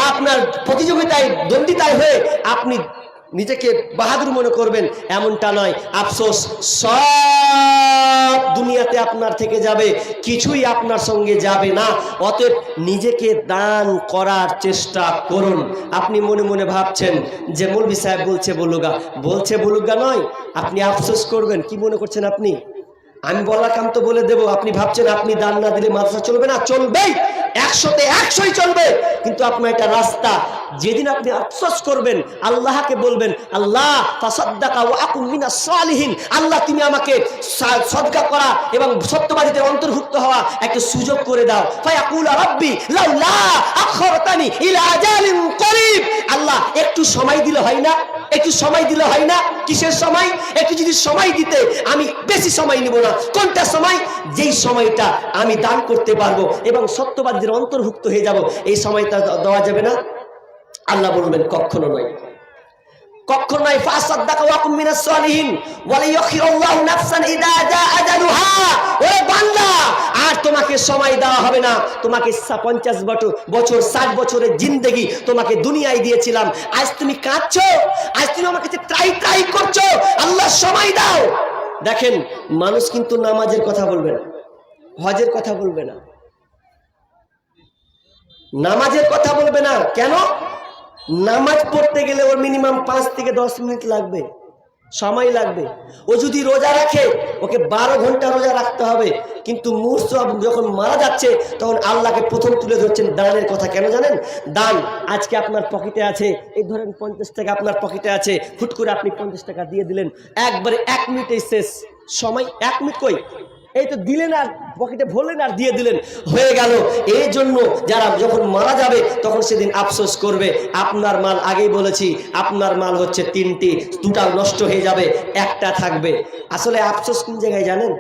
আপনার প্রতিযোগিতায় দ্বন্দ্বিতায় হয়ে আপনি নিজেকে বাহাদুর মনে করবেন, এমনটা নয়। আফসোস, সব দুনিয়াতে আপনার থেকে যাবে, কিছুই আপনার সঙ্গে যাবে না। অতএব নিজেকে দান করার চেষ্টা করুন। আপনি মনে মনে ভাবছেন যে মৌলভী সাহেব বলছে বলুগা নয়, আপনি আফসোস করবেন। কি মনে করছেন আপনি? আমি বলার কাম তো বলে দেবো, আপনি ভাবছেন আপনি দান না দিলে মাদ্রাসা চলবে না? চলবেই, 100তে 100ই চলবে। কিন্তু আপনার একটা রাস্তা, যেদিন আপনি আফসোস করবেন, আল্লাহকে বলবেন, আল্লাহ ফাসাদ্দাকা ওয়া আকুম মিনাস সালিহিন, আল্লাহ তুমি আমাকে সদকা করা এবং সত্যবাদীদের অন্তর্ভুক্ত হওয়া একটা সুযোগ করে দাও। ফায়াকুলা রাব্বি লাউলা আখরতানি ইলা আজালিন করিব, আল্লাহ একটু সময় দিলে হয় না? একটু সময় দিলে হয় না? কিসের সময়? একটু যদি সময় দিতে, আমি বেশি সময় নিব না। কোনটা সময়? যেই সময়টা আমি দান করতে পারবো এবং সত্যবাদীদের অন্তর্ভুক্ত হয়ে যাব, এই সময়টা দেওয়া যাবে না? আল্লাহ বলবেন কখনো নয়, কখনো নয়। ফাসাদ্দাকা ওয়া কুম মিনাস সালিহিন ওয়া লা ইয়াখিরুল্লাহু নাফসান ইযা জা আজালুহা। ও বান্দা, আর তোমাকে সময় দেওয়া হবে না। তোমাকে 50 বছর 60 বছরের জিন্দেগি তোমাকে দুনিয়ায় দিয়েছিলাম। আজ তুমি কাঁদছো, আজ তুমি আমার কাছে ট্রাই করছো, আল্লাহ সময় দাও। দেখেন, মানুষ কিন্তু নামাজের কথা বলবে না, হজের কথা বলবে না, নামাজের কথা বলবে না। কেন? নামাজ পড়তে গেলে ওর মিনিমাম 5 থেকে 10 মিনিট লাগবে, সময় লাগবে। ও যদি রোজা রাখে, ওকে 12 ঘন্টা রোজা রাখতে হবে। কিন্তু মূর্ছ যখন মারা যাচ্ছে, তখন আল্লাহকে প্রথম তুলে ধরছেন দানের কথা। কেন জানেন? দান আজকে আপনার পকেটে আছে, এই ধরেন 50 টাকা আপনার পকেটে আছে, হুট করে আপনি 50 টাকা দিয়ে দিলেন, একবারে 1 মিনিটেই শেষ। সময় 1 মিনিট কই, এই তো দিলেন আর পকেটে ভরলেন আর দিয়ে দিলেন, হয়ে গেল। এই জন্য যারা যখন মারা যাবে তখন সেদিন আফসোস করবে। আপনার মাল, আগেই বলেছি, আপনার মাল হচ্ছে 3টি, 2টা নষ্ট হয়ে যাবে, 1টা থাকবে। আসলে আফসোস কোন জায়গায় জানেন?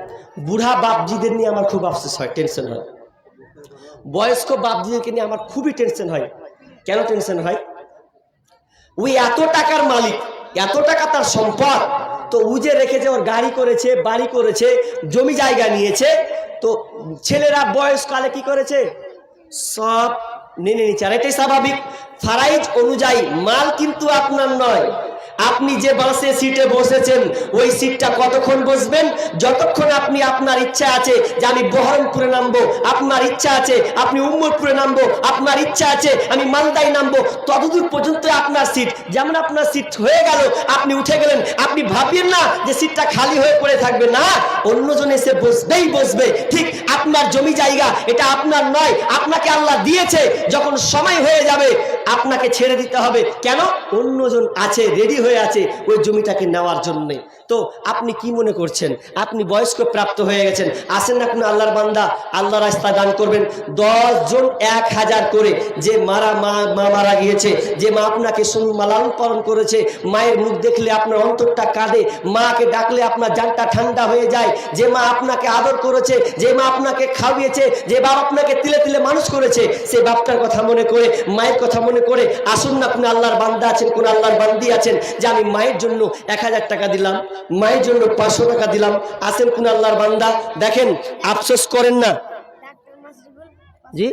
বুড়া বাপজিদের নিয়ে আমার খুব আফসোস হয়, টেনশন হয়। বয়স্ক বাপজিদেরকে নিয়ে আমার খুবই টেনশন হয়। কেন টেনশন হয়? ওই এত টাকার মালিক, এত টাকা তার সম্পদ, তো ও যে রেখেছে, ওর গাড়ি করেছে, বাড়ি করেছে, জমি জায়গা নিয়েছে, তো ছেলেরা বয়সকালে কি করেছে? সব নিয়ে নিচ্ছে। আর এটাই স্বাভাবিক। ফারাইজ অনুযায়ী মাল কিন্তু আপনার নয়। আপনি যে বাসে সিটে বসেছেন, ওই সিটটা কতক্ষণ বসবেন? যতক্ষণ আপনি, আপনার ইচ্ছা আছে যে আমি বহরমপুরে নামবো, আপনার ইচ্ছা আছে আপনি উম্মতপুরে নামবো, আপনার ইচ্ছা আছে আমি মালদায় নামবো, ততদূর পর্যন্ত আপনার সিট। যেমন আপনার সিট হয়ে গেল, আপনি উঠে গেলেন, আপনি ভাববেন না যে সিটটা খালি হয়ে পড়ে থাকবে, না, অন্যজন এসে বসবেই বসবে। ঠিক আপনার জমি জায়গা, এটা আপনার নয়, আপনাকে আল্লাহ দিয়েছে। যখন সময় হয়ে যাবে আপনাকে ছেড়ে দিতে হবে। কেন? অন্যজন আছে, রেডি হয়ে আছে ওই জমিটাকে নেওয়ার জন্যে। তো আপনি কি মনে করছেন? আপনি বয়স্ক প্রাপ্ত হয়ে গেছেন, আসেন না কোনো আল্লাহর বান্দা, আল্লাহ রাস্তায় দান করবেন। 10 জন 1000 করে। যে মা মারা গিয়েছে, যে মা আপনাকে লালন পালন করেছে, মায়ের মুখ দেখলে আপনার অন্তরটা কাঁদে, মাকে ডাকলে আপনার জানটা ঠান্ডা হয়ে যায়। যে মা আপনাকে আদর করেছে, যে মা আপনাকে খাওয়িয়েছে, যে বাপ আপনাকে তিলে তিলে মানুষ করেছে, সেই বাপটার কথা মনে করে, মায়ের কথা মনে করে আসুন না কোনো আল্লাহর বান্দা আছেন, কোন আল্লাহর বান্দি আছেন যে আমি মায়ের জন্য 1000 টাকা দিলাম, মায়ের জন্য 500 টাকা দিলাম, আসেন কোন আল্লাহর বান্দা। দেখেন, আফসোস করেন না। জি,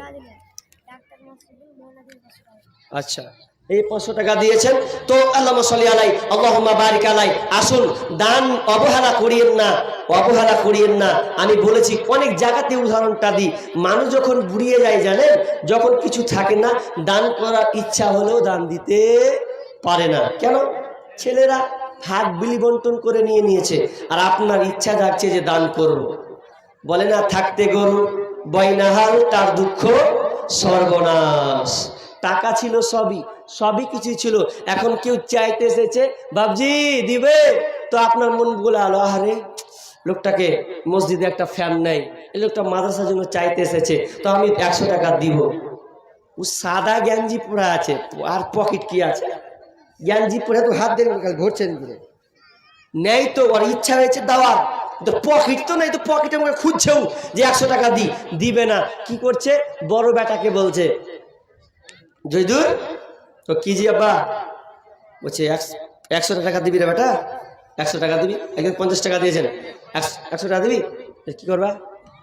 আচ্ছা, এই 500 টাকা দিয়েছেন তো আল্লাহুম্মা সাল্লি আলাই, আল্লাহুম্মা বারিক আলাই। আসুন, দান অবহেলা করিয়েন না, অবহেলা করিয়েন না। আমি বলেছি অনেক জায়গাতে উদাহরণটা দিই। মানুষ যখন বুড়িয়ে যায়, জানেন, যখন কিছু থাকে না, দান করার ইচ্ছা হলেও দান দিতে পারে না। কেন? ছেলেরা ভাগ বিলি বন্টন করে নিয়েছে, আর আপনার ইচ্ছা যাচ্ছে যে দান করব। বলে না, থাকতে গরু বয়নাহাল, তার দুঃখ সর্বনাশ। টাকা ছিল, সবই কিছু ছিল, এখন কেউ চাইতে এসেছে, বাবজি দিবে, তো আপনার মন বলে আলো, আরে লোকটাকে মসজিদে একটা ফ্যান নেই, এই লোকটা মাদ্রাসার জন্য চাইতে এসেছে, তো আমি 100 টাকা দিব। ও সাদা গেঞ্জি পরে আছে, আর পকেট কি আছে? গেঞ্জি পরে তো হাত দিয়ে ঘুরছেন ঘুরে নেই, তো ওর ইচ্ছা হয়েছে দেওয়ার, তো পকেট তো নেই, তো পকেটে আমাকে খুঁজছেও যে 100 টাকা দিবে না। কি করছে? বড় বেটাকে বলছে, জয়দুর তো কি জি আব্বা? বলছে 100 টাকা দিবি রে বেটা, 100 টাকা দিবি। একদিন 50 টাকা দিয়েছেন, 100 টাকা দিবি, কি করবা?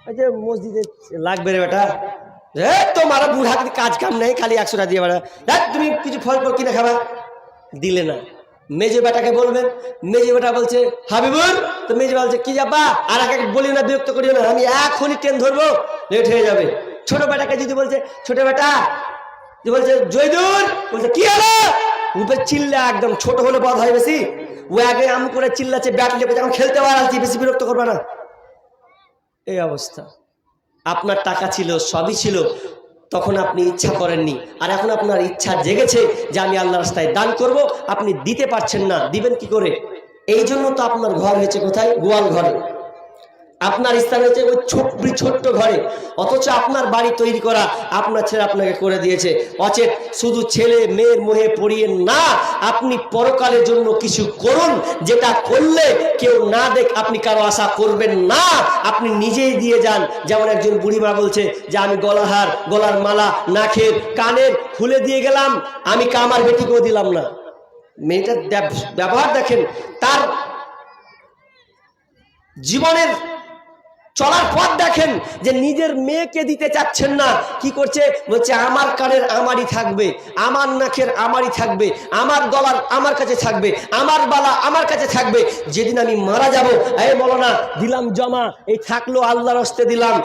ওই যে মসজিদে লাগবে রে বেটা। তোমার বুড়া কাজ কাম নেই, খালি 100 টাকা দিয়ে বেটা, দেখ তুমি কিছু ফল কিনে খাবা। দিলে না। মেজে বেটাকে বলবেন, মেজে বেটা বলছে হাবিবুর, তো মেজে বলছে কি যাবা, আর এক বলি না, বিরক্ত করিও না, আমি এখনই ট্রেন ধরবো, লেট হয়ে যাবে। ছোট বেটাকে যদি বলছে, ছোট বেটা বলছে জয়দুর, বলছে কি হলো, রূপে চিল্লা, একদম ছোট হলে বধ হয় বেশি। ও আগে আম করে চিল্লাচ্ছে, ব্যাট লেপে, যখন খেলতে পারছি, বেশি বিরক্ত করবে না। এই অবস্থা। আপনার টাকা ছিল, সবই ছিল, তখন আপনি ইচ্ছা করেননি, আর এখন আপনার ইচ্ছা জেগেছে যে আমি আল্লাহ রাস্তায় দান করব, আপনি দিতে পারছেন না, দিবেন কি করে? এই জন্য তো আপনার ঘর হয়েছে কোথায়? গোয়াল ঘরে। আপনার স্থান হয়েছে ওই ছোট্ট ঘরে, অথচ আপনার বাড়ি তৈরি করা আপনার ছেলে আপনাকে করে দিয়েছে। অচেত শুধু ছেলে মেয়ের মোহে পড়িয়ে না, আপনি পরকালের জন্য কিছু করুন, যেটা করলে কেউ না দেখ, আপনি কারো আশা করবেন না, আপনি নিজেই দিয়ে যান। যেমন একজন বুড়িমা বলছে যে আমি গলাহার, গলার মালা, নাকের, কানের খুলে দিয়ে গেলাম, আমি কামার বেটিকেও দিলাম না। মেয়েটার ব্যবহার দেখেন, তার জীবনের চলার পথ দেখেন, যে নিজের মেয়েকে দিতে চাচ্ছেন না। কি করছে? বলছে আমার কানের আমারই থাকবে, আমার নাকের আমারই থাকবে, আমার গলার আমার কাছে থাকবে, আমার বালা আমার কাছে থাকবে, যেদিন আমি মারা যাব এই মৌলানা দিলাম জমা, এই থাকলো আল্লাহর হস্তে দিলাম।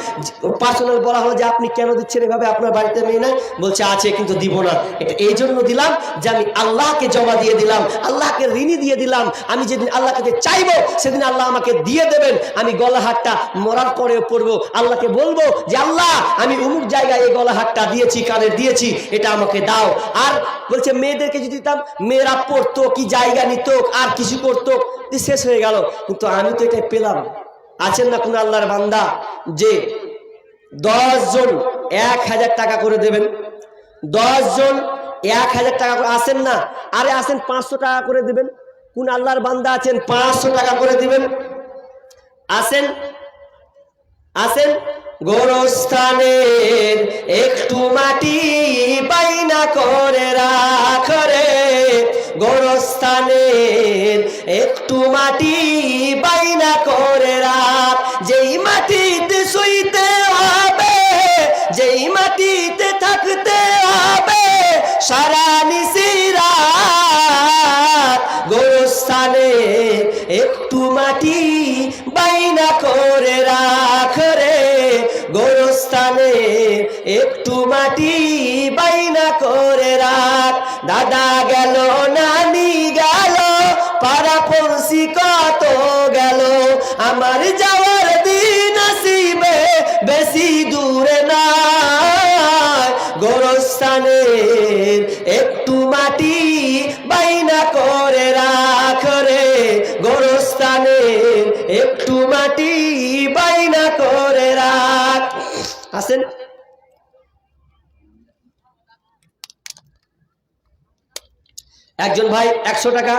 পার্সোনাল বলা হলো যে আপনি কেন দিচ্ছেন এভাবে, আপনার বাড়িতে মেয়ে নাই? বলছে আছে, কিন্তু দিব না। এটা এই জন্য দিলাম যে আমি আল্লাহকে জমা দিয়ে দিলাম, আল্লাহকে ঋণী দিয়ে দিলাম। আমি যেদিন আল্লাহ কাছে চাইবো সেদিন আল্লাহ আমাকে দিয়ে দেবেন। আমি গলা হারটা মরার পরেও পড়বো, আল্লাহকে বলবো যে আল্লাহ আমি অমুক জায়গায় এই গলা হারটা দিয়েছি, কানে দিয়েছি, এটা আমাকে দাও। আর বলছে মেয়েদেরকে যদি দিতাম, মেয়েরা পড়তো, কি জায়গা নিত, আর কিছু করতো, শেষ হয়ে গেল। কিন্তু আমি তো এটাই পেলাম। আছেন না কোন আল্লাহর বান্দা যে 10 জন 1000 টাকা করে দেবেন, 10 জন 1000 টাকা করে? আসেন না? আরে আসেন 500 টাকা করে দিবেন। কোন আল্লাহর বান্দা আছেন 500 টাকা করে দিবেন? আসেন আসেন। গোরস্থানের একটু মাটি বাইনা করে রাখ রে, গোরস্থানের একটু মাটি বাইনা করে রাখ। যেই মাটিতে শুইতে হবে, যেই মাটিতে থাকতে হবে সারা নিশিরা, গোরস্থানের একটু মাটি বাইনা করে রাখ রে, গোরস্থানে একটু মাটি বাইনা করে রাখ। দাদা গেল, নানি গেল, পাড়া পড়শি কত গেল, আমার যাওয়ার দিন আসিবে বেশি দূরে না। গোরস্থানের একটু মাটি বাইনা করে রাখ রে, গোরস্থানের একটু মাটি বাইনা করে রাখ। আসেন। একজন ভাই 100 টাকা,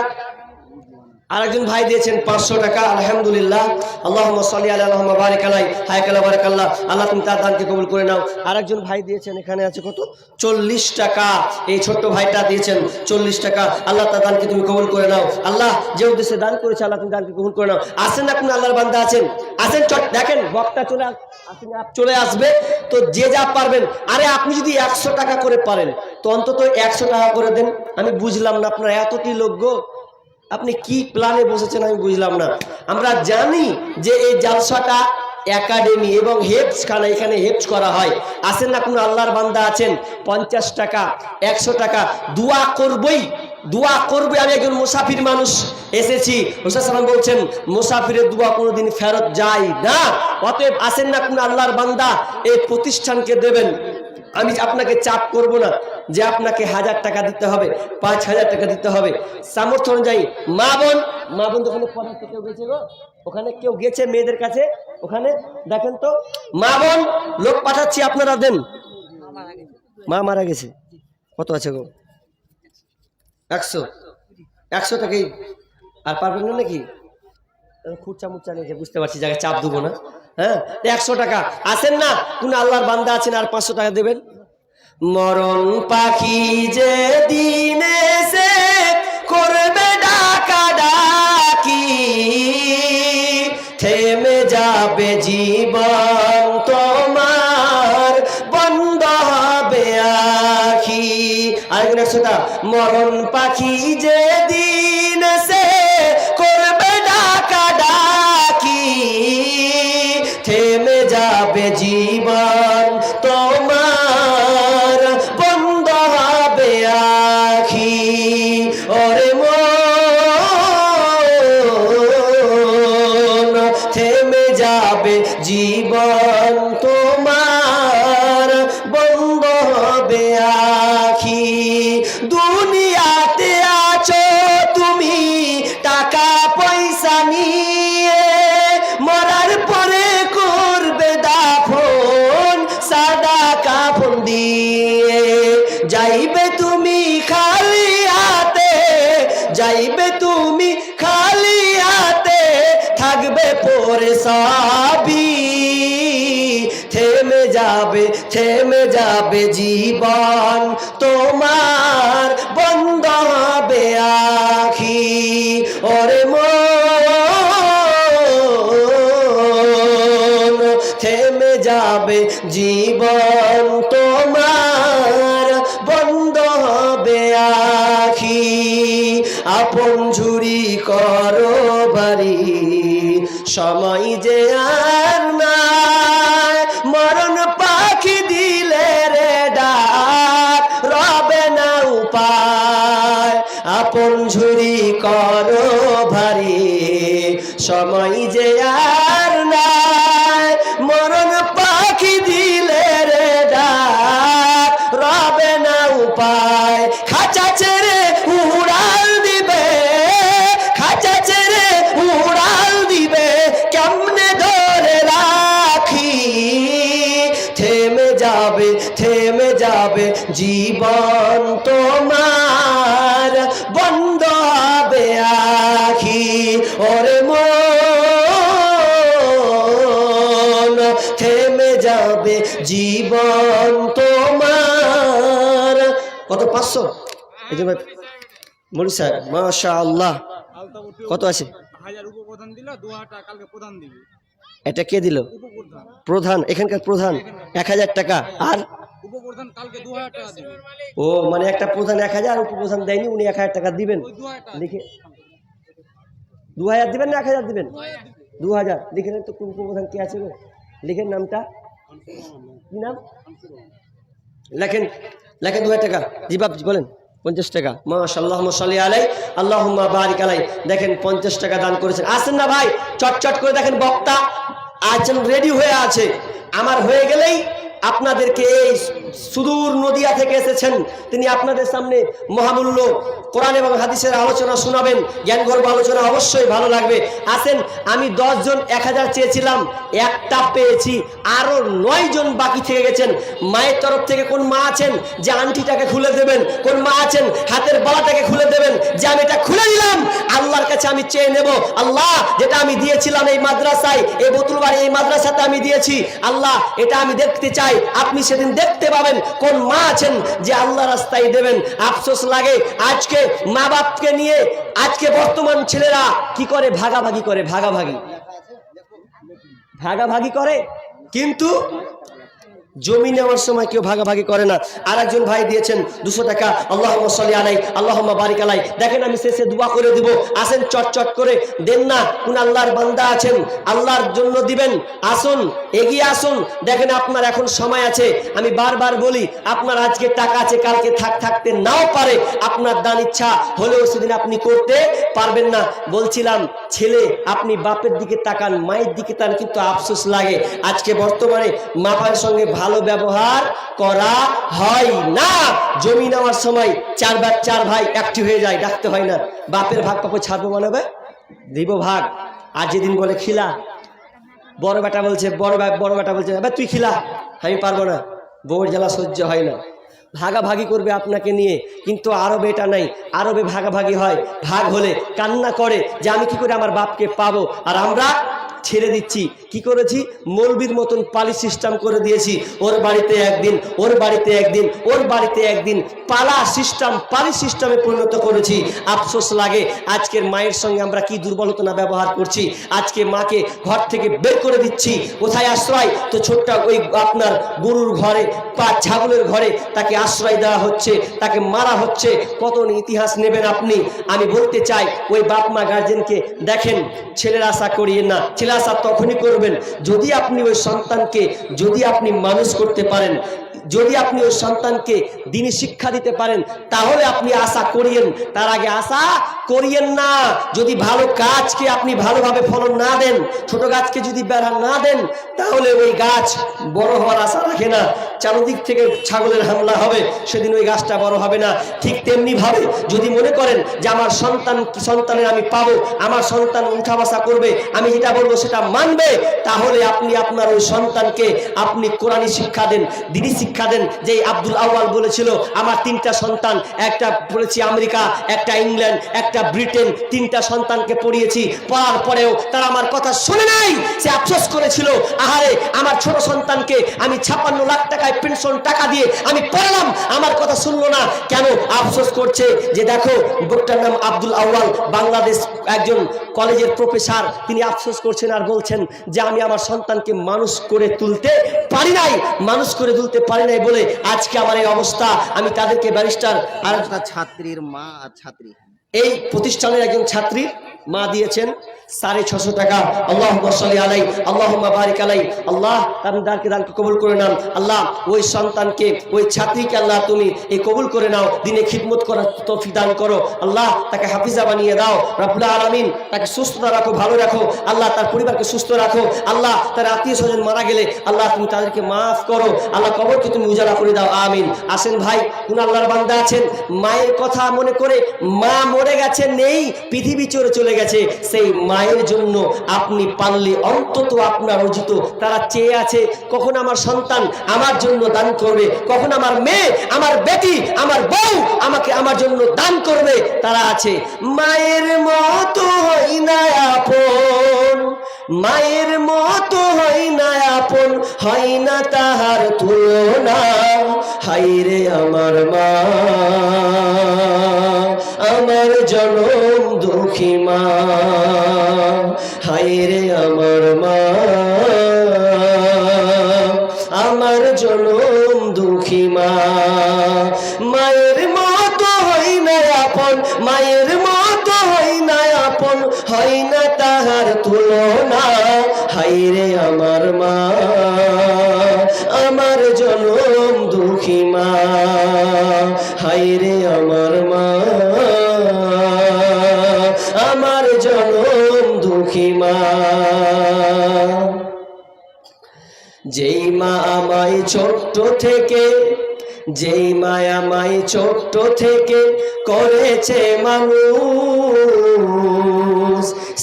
আর একজন ভাই দিয়েছেন 500 টাকা। আলহামদুলিল্লাহ, আল্লাহুম্মা সাল্লি আলা আল্লাহুম্মা বারিক আলাই, হায়াকালা বারাকাল্লাহ। আল্লাহ তুমি তার দানকে কবুল করে নাও। আর একজন ভাই দিয়েছেন, এখানে আছে কত, 40 টাকা। এই ছোট্ট ভাইটা দিয়েছেন 40 টাকা। আল্লাহ তার দানকে তুমি কবুল করে নাও। আল্লাহ যে উদ্দেশ্যে দান করেছে আল্লাহ তুমি দানকে কবুল করে নাও। আসেন না কোন আল্লাহর বান্দা আছেন? আসেন, দেখেন বক্তা চলে আসবে, তো যে যা পারবেন। আরে আপনি যদি 100 টাকা করে পারেন তো অন্তত 100 টাকা করে দেন। আমি বুঝলাম না আপনার এতটি লোক, আপনি কি প্ল্যানে বসেছেন আমি বুঝলাম না। আমরা জানি যে এই জালসাটা একাডেমি এবং হেফজ খানা, এখানে হেফজ করা হয়। আসেন না কোন আল্লাহর বান্দা আছেন 50 টাকা 100 টাকা দোয়া করবই, দোয়া করবে। আমি একজন মুসাফির মানুষ এসেছি, রাসূল সাল্লাল্লাহু আলাইহি ওয়াসাল্লাম বলছেন মুসাফিরের দোয়া কোনোদিন ফেরত যায় না। অতএব আসেন না কোন আল্লাহর বান্দা এই প্রতিষ্ঠানকে দেবেন। আমি আপনাকে চাপ করব না যে আপনাকে 1000 টাকা দিতে হবে, 5000 টাকা দিতে হবে, সামর্থ্য অনুযায়ী। মা বোন ওখানে পড়াতে কেউ গেছে গো, ওখানে কেউ গেছে মেয়েদের কাছে, ওখানে দেখেন তো। মা বোন লোক পাঠাচ্ছি, আপনারা দেন। মা মারা গেছে, কত আছে গো? 100 টাকাই। আর পারবেন না নাকি? খুচা মুচা নিয়েছে, বুঝতে পারছি, জায়গায় চাপ দেবো না। হ্যাঁ, 100 টাকা। আসেন না কোন আল্লাহর বান্দা আছেন আর 500 টাকা দেবেন। মরণ পাখি যে দিনে সে করবে ডাকা ডাকি, থেমে যাবে জীবন তোমার, বন্ধ হবে আখি। আরেকজন 100 টাকা। মরণ পাখি যে দিন সে করবে ডাকা ডাকি, থেমে যাবে জীবন তোমার, বন্ধ হবে আখি। ওরে মন থেমে থেমে যাবে জীবন তোমার, বন্ধ হবে আখি। দুনিয়াতে আছো তুমি টাকা পয়সা নিয়ে, মরার পরে করবে দাফন সাদা কাফন দিয়ে। যাইবে তুমি খালি হাতে, যাইবে তুমি খালি হাতে, থাকবে পরে সবই। থেমে যাবে জীবন তোমার, বন্ধ হবে আখি। ওরে মন থেমে যাবে জীবন তোমার, বন্ধ হবে আখি। আপন ঝুরি করো বাড়ি, সময় যে আর নাই। মরণ পাখি দিলে রে ডাক, রবে না উপায়। আপন ঝুরি করো ভারী, সময় যে আর নাই। মরণ পাখি দিলে রে ডাক, রবে না উপায়। খাঁচা ছেড়ে উড়াল দিবে, খাঁচা ছেড়ে উড়াল দিবে, কেমনে ধরে রাখি। থেমে যাবে জীবন তোমার, বন্ধ হবে আখি। ওরে মন থেমে যাবে জীবন তোমার। কত 500? এই যে ভাই মরি সাহেব, মাশাআল্লাহ। কত আছে? 1000 উপপ্রধান দিল, 2000 টাকা কালকে প্রধান দিবে। এটা কে দিল? উপপ্রধান। প্রধান, এখানকার প্রধান 1000 টাকা। আর উপপ্রধান কালকে 2000 টাকা দিবে। ও মানে একটা প্রধান 1000, উপপ্রধান দেয়নি, উনি 1000 টাকা দিবেন। ওই 2000 টাকা লিখে 2000 দিবেন না 1000 দিবেন? 2000 লিখে নেন তো। কোন উপপ্রধান কে আছে গো? লিখেন নামটা, কি নাম লেখেন? লেখেন 2000 টাকা। জি বাপ বলেন। 50 টাকা। মাশাআল্লাহ, সাল্লি আলাই, আল্লাহুম্মা বারিক আলাই। দেখেন 50 টাকা দান করেছেন। আসেন না ভাই, চটচট করে দেখেন বক্তা আছেন, রেডি হয়ে আছে। আমার হয়ে গেলেই আপনাদেরকে এই সুদূর নদিয়া থেকে এসেছেন, তিনি আপনাদের সামনে মহামূল্য কোরআন এবং হাদিসের আলোচনা শোনাবেন। জ্ঞানগর্ভ আলোচনা অবশ্যই ভালো লাগবে। আসেন, আমি 10 জন 1000 চেয়েছিলাম, একটা পেয়েছি, আরো 9 জন বাকি থেকে গেছেন। মায়ের তরফ থেকে কোন মা আছেন যে আন্টিটাকে খুলে দেবেন? কোন মা আছেন হাতের বালাটাকে খুলে দেবেন যে আমি এটা খুলে দিলাম? আল্লাহর কাছে আমি চেয়ে নেব, আল্লাহ যেটা আমি দিয়েছিলাম এই মাদ্রাসায়, এই বোতলবাড়ি এই মাদ্রাসাতে আমি দিয়েছি, আল্লাহ এটা আমি দেখতে চাই। আপনি সেদিন দেখতে পাবেন কোন মা আছেন যে আল্লাহ রাস্তায় দেবেন। আফসোস লাগে আজকে মা বাপকে নিয়ে আজকে বর্তমান ছেলেরা কি করে? ভাগাভাগি করে, ভাগাভাগি করে, কিন্তু জমি নেওয়ার সময় কেউ ভাগাভাগি করে না। আর একজন ভাই দিয়েছেন 200 টাকা। আল্লাহুম্মা সাল্লি আলাই, আল্লাহুম্মা বারিক আলাই। দেখেন আমি শেষে দোয়া করে দিব, আসেন চটচট করে দেন না। কোন আল্লাহর বান্দা আছেন আল্লাহর জন্য দিবেন, আসুন এগিয়ে আসুন। দেখেন আপনার এখন সময় আছে। আমি বারবার বলি, আপনার আজকে টাকা আছে, কালকে থাকতে নাও পারে। আপনার দান ইচ্ছা হলেও সেদিন আপনি করতে পারবেন না। বলছিলাম ছেলে আপনি বাপের দিকে তাকান, মায়ের দিকে তাকান, কিন্তু আফসোস লাগে আজকে বর্তমানে মাপার সঙ্গে ভালো ব্যবহার করা হয় না। জমি নেওয়ার সময় 4 ভাই একটি হয়ে যায়, ডাকতে হয় না। বাপের ভাগ পাপে ছাড়বো মানাবে, দিব ভাগ। আর যেদিন বলে খিলা, বড় বেটা বলছে, বড় বেটা বলছে তুই খিলা, আমি পারবো না, বউর জ্বালা সহ্য হয় না, ভাগাভাগি করবে আপনাকে নিয়ে। কিন্তু আরবে এটা নাই, আরবে ভাগাভাগি হয়। ভাগ হলে কান্না করে যে আমি কি করে আমার বাপকে পাবো। আর আমরা ছেড়ে দিচ্ছি। কি করেছি? মৌলবীর মতন পালি সিস্টেম করে দিয়েছি। ওর বাড়িতে একদিন, ওর বাড়িতে একদিন, ওর বাড়িতে একদিন, পালা সিস্টেম, পালি সিস্টেমে পরিণত করেছি। আফসোস লাগে আজকের মায়ের সঙ্গে আমরা কি দুর্বলতা ব্যবহার করছি। আজকে মাকে ঘর থেকে বের করে দিচ্ছি। কোথায় আশ্রয়? তো ছোট্ট ওই আপনার গরুর ঘরে বা ছাগলের ঘরে তাকে আশ্রয় দেওয়া হচ্ছে, তাকে মারা হচ্ছে। কত ইতিহাস নেবেন আপনি? আমি বলতে চাই ওই বাপ মা গার্জেনকে দেখেন, ছেলের আশা করিয়ে না। ছেলে আশা তখনই করবেন যদি আপনি ওই সন্তানকে যদি আপনি মানুষ করতে পারেন। যদি আপনি ওই সন্তানকে দিনী শিক্ষা দিতে পারেন তাহলে আপনি আশা করিয়েন, তার আগে আশা করিয়েন না। যদি ভালো গাছকে আপনি ভালোভাবে ফলন না দেন, ছোট গাছকে যদি বেড়া না দেন, তাহলে ওই গাছ বড় হওয়ার আশা রাখে না। চারদিক থেকে ছাগলের হামলা হবে, সেদিন ওই গাছটা বড় হবে না। ঠিক তেমনি ভাবে যদি মনে করেন যে আমার সন্তানের আমি পাবো, আমার সন্তান উঠা বসা করবে, আমি যেটা বলবো সেটা মানবে, তাহলে আপনি আপনার ওই সন্তানকে আপনি কোরআনী শিক্ষা দেন, দিনী শিক্ষা দেন। যে আব্দুল আউয়াল বলেছিল আমার 3টা সন্তান, একটা পড়েছি আমেরিকা, একটা ইংল্যান্ড, একটা ব্রিটেন, 3টা সন্তানকে পড়িয়েছি, পড়ার পরেও তারা আমার কথা শুনে নাই। সে আফসোস করেছিল, আহারে আমার ছোট সন্তানকে আমি 56 লাখ টাকায় পেনশন টাকা দিয়ে আমি পড়ালাম, আমার কথা শুনলো না কেন? আফসোস করছে যে দেখো, লোকটার নাম আব্দুল আউয়াল, বাংলাদেশ একজন কলেজের প্রফেসর, তিনি আফসোস করছেন আর বলছেন যে আমি আমার সন্তানকে মানুষ করে তুলতে পারি নাই, মানুষ করে তুলতে পারি নাই বলে আজকে আমার এই অবস্থা। আমি তাদেরকে ব্যারিস্টার আর ছাত্রীর মা আর ছাত্রী, এই প্রতিষ্ঠানের একজন ছাত্রী মা দিয়েছেন 650 টাকা। আল্লাহুম্মা সাল্লি আলাই, আল্লাহুম্মা বারিক আলাই। আল্লাহ দানকে কবুল করে নাও। আল্লাহ ওই সন্তানকে, ওই ছাত্রীকে আল্লাহ তুমি এই কবুল করে নাও, দিনে খিদমত করার তৌফিক দান করো। আল্লাহ তাকে হাফিজা বানিয়ে দাও রব্বুল আলামিন, তাকে সুস্থতা রাখো, ভালো রাখো। আল্লাহ তার পরিবারকে সুস্থ রাখো। আল্লাহ তার আত্মীয় স্বজন মারা গেলে আল্লাহ তুমি তাদেরকে মাফ করো। আল্লাহ কবরকে তুমি উজালা করে দাও, আমিন। আসেন ভাই, কোন আল্লাহর বান্দা আছেন মায়ের কথা মনে করে, মা মরে গেছে, নেই, পৃথিবী চলে গেছে, সেই মায়ের জন্য আপনি পারলে অন্তত আপনার অর্জিত, তারা চেয়ে আছে কখন আমার সন্তান আমার জন্য দান করবে, কখন আমার মেয়ে, আমার বেটি, আমার বউ আমাকে আমার জন্য দান করবে, তারা আছে। মায়ের মতো হই না আপন, মায়ের মতো হই না আপন, হয় না তাহার তুলনা। হায়রে আমার মা, আমার জনম দুঃখী মা, হায়রে আমার মা, আমার জনম দুঃখী মা। মায়ের মতো হই না আপন, মায়ের মতো হই না আপন, হয় না তাহার তুলনা। হায়রে আমার মা, আমার জনম দুঃখী মা, হায়রে আমার মা, আমার জনম দুঃখী মা। যেই মা আমায় ছোট্ট থেকে, যেই মা আমায় ছোট্ট থেকে করেছে মানুষ,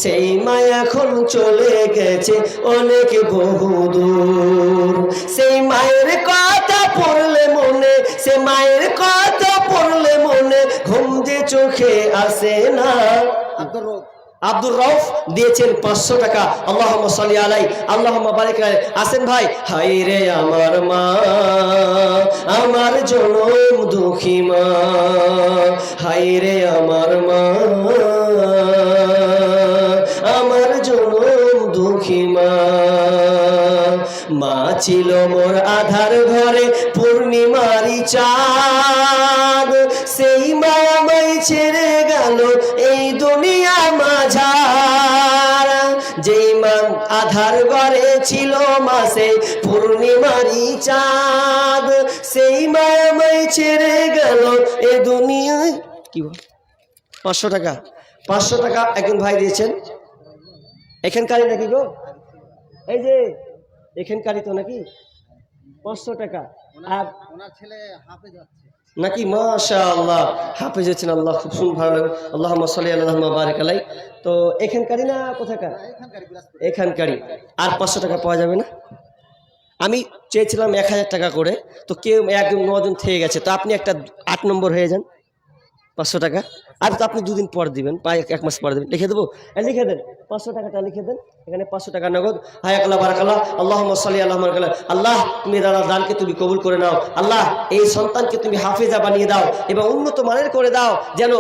সেই মা এখন চলে গেছে অনেক বহুদূর। সেই মায়ের কথা পড়লে মনে, সে মায়ের কথা পড়লে মনে ঘুম যে চোখে আসে না। আব্দুর রউফ দিয়েছেন 500 টাকা। আল্লাহুম্মা সাল্লি আলাই, আল্লাহুম্মা বারিক আলাই। আসেন ভাই, হায়রে আমার মা, আমার জনম দুঃখী মা, হায়রে আমার মা, আমার জনম দুঃখী মা। মা ছিল মোর আধার ঘরে পূর্ণিমারি চাঁদ, সেই মা আমায় ছেড়ে গেল এই দুনিয়া মাঝার। যেই মা আধার ঘরে ছিল মাসে পূর্ণিমারি চাঁদ, সেই মা আমায় ছেড়ে গেল এই দুনিয়ায়। কি বল? 500 টাকা, 500 টাকা একজন ভাই দিয়েছেন। এখানকারই নাকি গো? এই যে এখানকারই তো নাকি? 500 টাকা। আর ওনার ছেলে হাফেজ হচ্ছে নাকি? মাশাআল্লাহ, হাফেজ হচ্ছেন, আল্লাহ খুব সুন্দর, ভালো লাগে। আল্লাহুম্মা সাল্লি আলা আল্লাহুম্মা বারিক আলাই। তো এখানকারই না কোথাকার? এখানকারই। আর 500 টাকা পাওয়া যাবে না? আমি চেয়েছিলাম 1000 টাকা করে, তো কেউ 9 জন থেকে গেছে, তো আপনি একটা 8 নম্বর হয়ে যান। 500 টাকা আর তো আপনি 2 দিন পর দিবেন, 1 মাস পর দিবেন। লিখে দেবো? লিখে দেন, 500 টাকাটা লিখে দেন। এখানে 500 টাকা নগদ। হায়াকাল্লাহ বারাকাল্লাহ। আল্লাহুম্মা সাল্লি আলা মুহাম্মাদ। আল্লাহ তুমি দানকে তুমি কবুল করে নাও। আল্লাহ এই সন্তানকে তুমি হাফেজা বানিয়ে দাও এবং উন্নত মানের করে দাও, যেন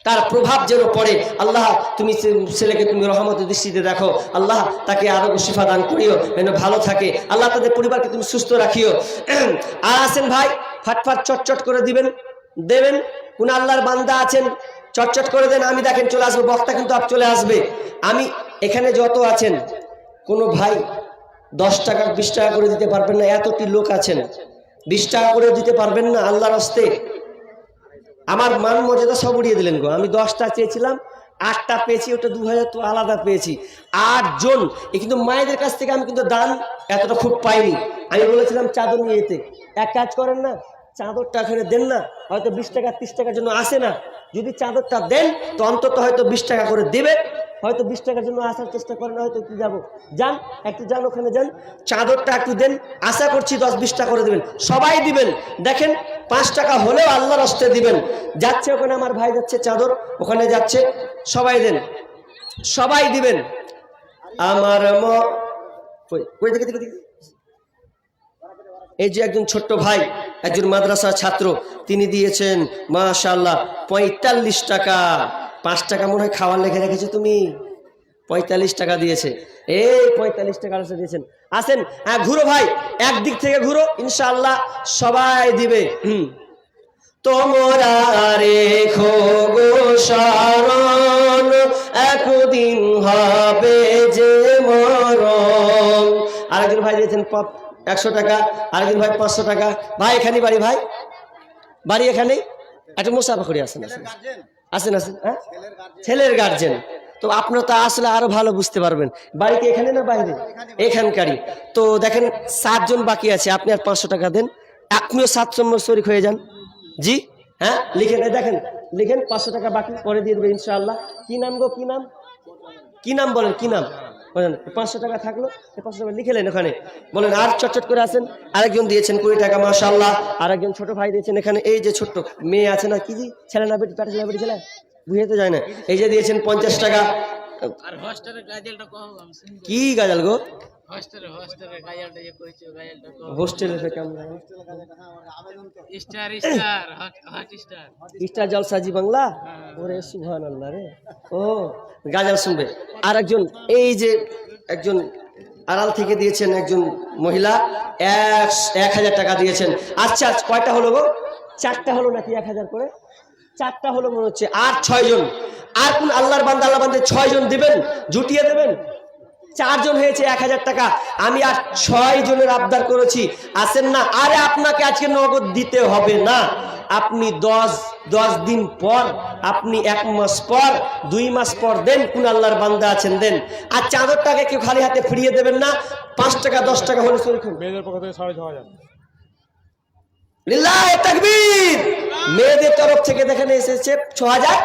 তার প্রভাব যেন পড়ে। আল্লাহ তুমি ছেলেকে তুমি রহমতের দৃষ্টিতে দেখো। আল্লাহ তাকে আরোগ্য শিফা দান করিও, যেন ভালো থাকে। আল্লাহ তাদের পরিবারকে তুমি সুস্থ রাখিও। আর আসেন ভাই, ফাটফাট চটচট করে দিবেন, দেবেন। কোন আল্লাহর বান্দা আছেন চটচট করে দেন। আমি দেখেন চলে আসবো, বক্তা কিন্তু আপ চলে আসবে। আমি এখানে যত আছেন, কোনো ভাই 10 টাকা 20 টাকা করে দিতে পারবেন না? এতটি লোক আছেন, 20 টাকা করে দিতে পারবেন না আল্লাহর হস্তে? আমার মান মর্যাদা সব উড়িয়ে দিলেন গো। আমি 10টা চেয়েছিলাম, 8টা পেয়েছি, ওটা 2000 তো আলাদা পেয়েছি। 8 জন। কিন্তু মায়েদের কাছ থেকে আমি কিন্তু দান এতটা খুব পাইনি। আমি বলেছিলাম চাদর নিয়ে যেতে। এক কাজ করেন না, চাদরটা এখানে দেন না, হয়তো 20 টাকা 30 টাকার জন্য আসে না। যদি চাদরটা দেন তো অন্তত হয়তো 20 টাকা করে দেবে, হয়তো 20 টাকার জন্য আসার চেষ্টা করেন, হয়তো একটু যাবো। যান, একটু যান, ওখানে যান, চাদরটা একটু দেন, আশা করছি 10-20 টাকা করে দেবেন, সবাই দিবেন। দেখেন 5 টাকা হলেও আল্লাহর হস্তে দিবেন। যাচ্ছে ওখানে আমার ভাই যাচ্ছে, চাদর ওখানে যাচ্ছে, সবাই দেন, সবাই দিবেন। আমার কই দেখে দেখে দেখে এই যে একজন ছোট্ট ভাই, একজন মাদ্রাসা ছাত্র, তিনি দিয়েছেন মাশাআল্লাহ 45 টাকা। 5 টাকা মনে হয় খাওয়ার লেখে রেখেছো তুমি, 45 টাকা দিয়েছে। এই 45 টাকা দিয়েছেন। আসেন, হ্যাঁ ঘুরো ভাই, একদিক থেকে ঘুরো, ইনশাআল্লাহ সবাই দিবে। তোমরা রেখো গো শরণ, একদিন হবে যে মরণ। আরেকজন ভাই দিয়েছেন 100 টাকা, আরেকজন ভাই 500 টাকা। ভাই এখানে বাড়ি, ভাই বাড়ি এখানেই, একটা মুসাফা করে আসেন, আসেন আসেন আসেন। হ্যাঁ, ছেলের গার্জেন। তো আপনারা তো আসলে আরো ভালো বুঝতে পারবেন। বাড়িতে এখানে না বাইরে? এখানকারই। তো দেখেন 7 জন বাকি আছে, আপনি আর 500 টাকা দেন, আপনিও 7 নম্বর শরীক হয়ে যান। জি হ্যাঁ, লিখেন, দেখেন লিখেন, 500 টাকা বাকি, পরে দিয়ে দেবে ইনশাআল্লাহ। কি নাম গো, কি নাম, কি নাম বলেন, কি নাম বলেন? 500 টাকা থাকলো, 500 টাকা লিখেলেন ওখানে, বলেন। আর চটচট করে আসেন। আরেকজন দিয়েছেন 20 টাকা, মাশাআল্লাহ। আরেকজন ছোট ভাই দিয়েছেন এখানে, এই যে ছোট্ট মেয়ে আছে না, কি জি ছেলে না বেটি, ছেলে বেটি ছেলে বুঝে তো যায় না, এই যে দিয়েছেন 50 টাকা। আর হোস্টেলের গাজলটা কও, আমি শুনবো। কি গাজাল গো? হোস্টেলের গাজলটা যে কইছো, গাজলটা কও। হোস্টেলে কেমন star star hot star star Jalsha Zee Bangla. ওরে সুবহানাল্লাহ রে। ও গাজাল শুনবে। আর একজন, এই যে একজন আড়াল থেকে দিয়েছেন, একজন মহিলা 1000 টাকা দিয়েছেন। আচ্ছা কয়টা হলো গো? 4টা হলো নাকি 1000 করে? 4টা হলো মনে হচ্ছে। আর 6 জন। আর কোন আল্লাহর বান্দা, আল্লাহ বান্দা 6 জন দিবেন, জুটিয়ে দেবেন। 4 জন হয়েছে 1000 টাকা। আমি আর 6 জনের আবদার করেছি, আসেন না? আরে আপনাকে আজকে নগদ দিতে হবে না, আপনি 10 দিন পর, আপনি 1 মাস পর, 2 মাস পর দেন। কোন আল্লাহর বান্দা আছেন দেন। আর চাদরটাকে কেউ খালি হাতে ফিরিয়ে দেবেন না। 5 টাকা 10 টাকা হলে মেয়েদের পক্ষ থেকে 6500। লিল্লাহি তাকবীর। মেয়েদের তরফ থেকে দেখেন এসেছে 6000,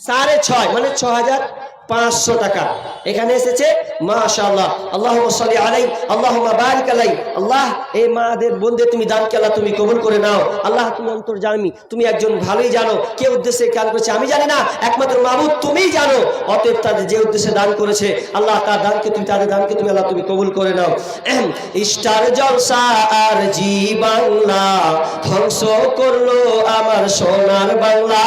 6.5 মানে 6500 টাকা এখানে এসেছে। মাশাআল্লাহ, আল্লাহুম্মা সাল্লি আলাইহি, আল্লাহুম্মা বারিক আলাইহি। আল্লাহ এই মাদের বোনদের তুমি দান কেলা তুমি কবুল করে নাও। আল্লাহ তুমি অন্তর্যামী, তুমি একজন ভালোই জানো কে উদ্দেশ্যে কাজ করেছে, আমি জানি না, একমাত্র মাবুদ তুমিই জানো। অতএব তাদের যে উদ্দেশ্যে দান করেছে আল্লাহ, তার দানকে তুমি, তাদের দানকে তুমি আল্লাহ তুমি কবুল করে নাও। স্টার জলসা আর জি বাংলা ধ্বংস করলো আমার সোনার বাংলা।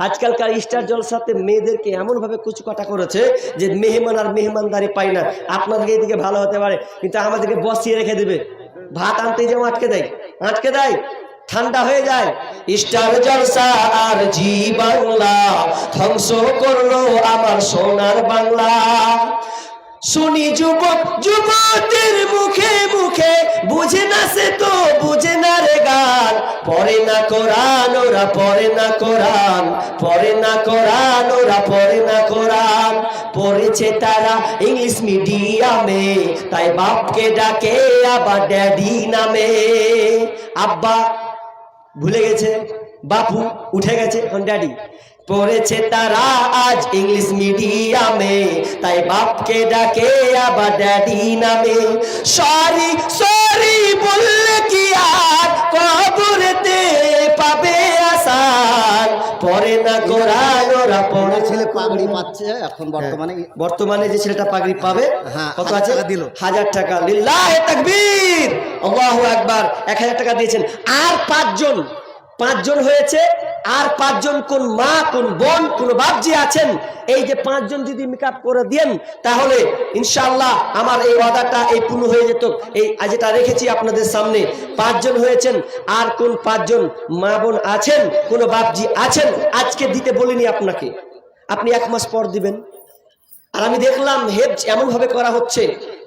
আজকালকার স্টার জলসাতে মেয়েদেরকে এমন ভাবে কুচকাটা করেছে যে মেহমান আর মেহমানদারি পাই না। আপনাদের এইদিকে ভালো হতে পারে, কিন্তু আমাদেরকে বসিয়ে রেখে দেবে। ভাত আনতে যেমন আটকে দেয়, ঠান্ডা হয়ে যায়। স্টার জলসা আর জি বাংলা ধ্বংস করলো আমার সোনার বাংলা। শুনি যুবক যুবতীর মুখে মুখে, বুঝে না সে তো বুঝে না রে গান। পড়ে না কোরআন ওরা, পড়ে না কোরআন, পড়ে না কোরআন ওরা, পড়ে না কোরআন। পড়েছে তারা ইংলিশ মিডিয়ামে, তাই বাপকে ডাকে আবার ড্যাডি নামে। আব্বা ভুলে গেছে, বাপু উঠে গেছে, এখন ড্যাডি। পড়েছে তারা আজ ইংলিশ মিডিয়ামে, তাই বাপকে ডাকে আবার ড্যাডি নামে। সরি সরি বললে কি আর কবরেতে পাবে আসান। পড়ে না কোরআন ওরা, পড়ে ছেলে পাগড়ি পাচ্ছে এখন বর্তমানে যে ছেলেটা পাগড়ি পাবে, হ্যাঁ, কত 1000 আছে? টাকা দিল। 1000 টাকা। লিল্লাহি তাকবীর, আল্লাহু আকবার। 1000 টাকা দিয়েছেন। আর 5 জন হয়েছে। আর 5 জন কোন মা, কোন বোন, কোন বাপজি আছেন, এই যে 5 জন যদি মেকআপ করে দেন, তাহলে ইনশাআল্লাহ আমার এই ওয়াদাটা এই পূর্ণ হয়ে যেত। এই যেটা রেখেছি আপনাদের সামনে, 5 জন হয়েছেন। আর কোন 5 জন মা বোন আছেন, কোন বাপজি আছেন, আজকে দিতে বলিনি আপনাকে, আপনি 1 মাস পর দিবেন। আর আমি দেখলাম হেফজ এমন ভাবে করা হচ্ছে,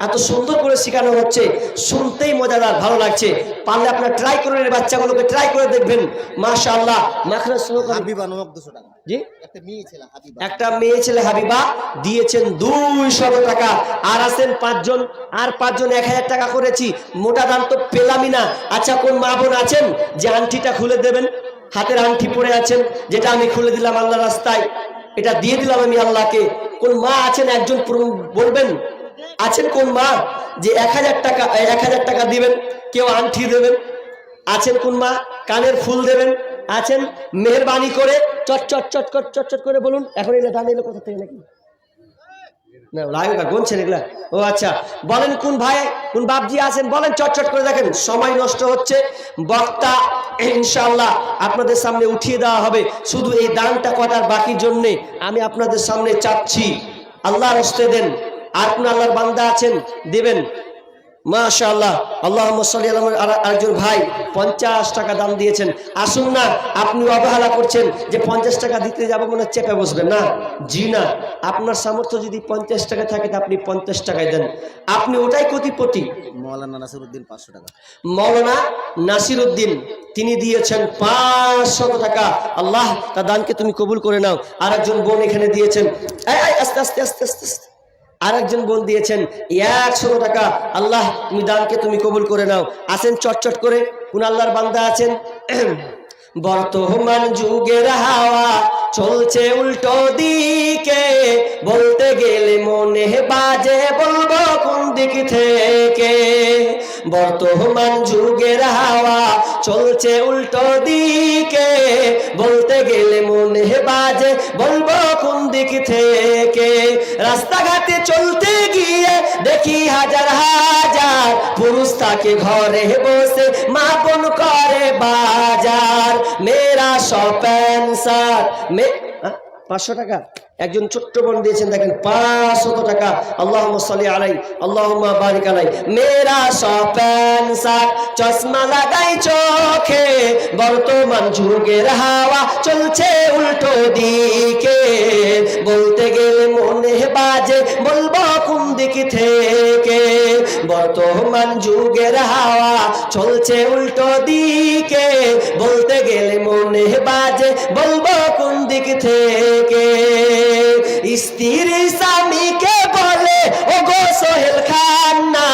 এত সুন্দর করে শেখানো হচ্ছে, শুনতেই মজাদার, ভালো লাগছে। পারলে আপনার ট্রাই করেন, এই বাচ্চাগুলোকে ট্রাই করে দেখবেন। মাশাআল্লাহ, মাখরাজ সহকারে হাবিবা নামক 200 টাকা। জি, একটা মেয়ে ছিল হাবিবা। একটা মেয়ে ছেলে হাবিবা দিয়েছেন 200 টাকা। আর আছেন 5 জন, আর 5 জন 1000 টাকা করেছি। মোটা দাম তো পেলামই না। আচ্ছা, কোন মা বোন আছেন যে আংটিটা খুলে দেবেন? হাতের আংটি পরে আছেন, যেটা আমি খুলে দিলাম আল্লাহ রাস্তায়, এটা দিয়ে দিলাম আমি আল্লাহকে। কোন মা আছেন একজন বলবেন? আছেন কোন মা যে 1000 টাকা দিবেন, কেউ আংটি দেবেন? আছেন কোন মা কানের ফুল দেবেন? আছেন? মেহেরবানি করে চট করে বলুন। এখন এগুলো দান এলো কোথা থেকে নাকি? না রায়গা গুনছেন এগুলা? ও আচ্ছা, বলেন কোন ভাই কোন বাপজি আছেন, বলেন চট করে। দেখেন সময় নষ্ট হচ্ছে, বক্তা ইনশাআল্লাহ আপনাদের সামনে উঠিয়ে দেওয়া হবে। শুধু এই দানটা করার বাকির জন্যে আমি আপনাদের সামনে চাচ্ছি, আল্লাহর হস্তে দেন। আর কোন আল্লাহর বান্দা আছেন দেবেন? মাশাআল্লাহ, আল্লাহুম্মা সাল্লি আলা। আরেকজন ভাই 50 টাকা দাম দিয়েছেন। আসুন না, আপনি অবহেলা করছেন যে 50 টাকা দিতে যাবো মনে চেপে বসবেন না। জি না, আপনার সামর্থ্য যদি 50 টাকা থাকে তা আপনি 50 টাকায় দেন, আপনি ওটাই কোটিপতি। মাওলানা নাসিরউদ্দিন 500 টাকা। মাওলানা নাসিরউদ্দিন তিনি দিয়েছেন 500 টাকা। আল্লাহ তার দানকে তুমি কবুল করে নাও। আরেকজন বোন এখানে দিয়েছেন, আস্তে আস্তে আস্তে আস্তে আস্তে। আরেকজন বোন দিয়েছেন 100 টাকা। আল্লাহ তুমি দানকে তুমি কবুল করে নাও। আসেন চট করে, কোন আল্লাহর বান্দা আছেন? বর্তমান যুগের হাওয়া চলছে উল্টো দিকে, বলতে গেলে মনে বাজে বলবো কোন দিক থেকে। বর্তমান যুগের হাওয়া চলছে উল্টো দিকে, বলতে গেলে মনে বাজে বলবো কোন দিক থেকে। রাস্তাঘাটে চলতে গিয়ে দেখি হাজার হাজার পুরুষ থাকে ঘরে বসে, মা বোন করে বাজার। মেরা শপ অ্যান্সার 500 টাকা। একজন ছোট্ট বোন দিয়েছেন, দেখেন 500 টাকা। আল্লাহুম্মা সাল্লি আলাই, আল্লাহুম্মা বারিক আলাই। মেরা শপ অ্যান্সার চশমা লাগাই চোখে, বর্তমান যুগের হাওয়া চলছে উল্টো দিকে, বলতে গেলে মনে বাজে বলবো কোন দিক থেকে। বর্তমান যুগের হাওয়া চলছে উল্টো দিকে, বলতে গেলে মনে বাজে বলবো কোন দিক থেকে। স্ত্রী স্বামীকে বলে ও গো সোহেল খান না,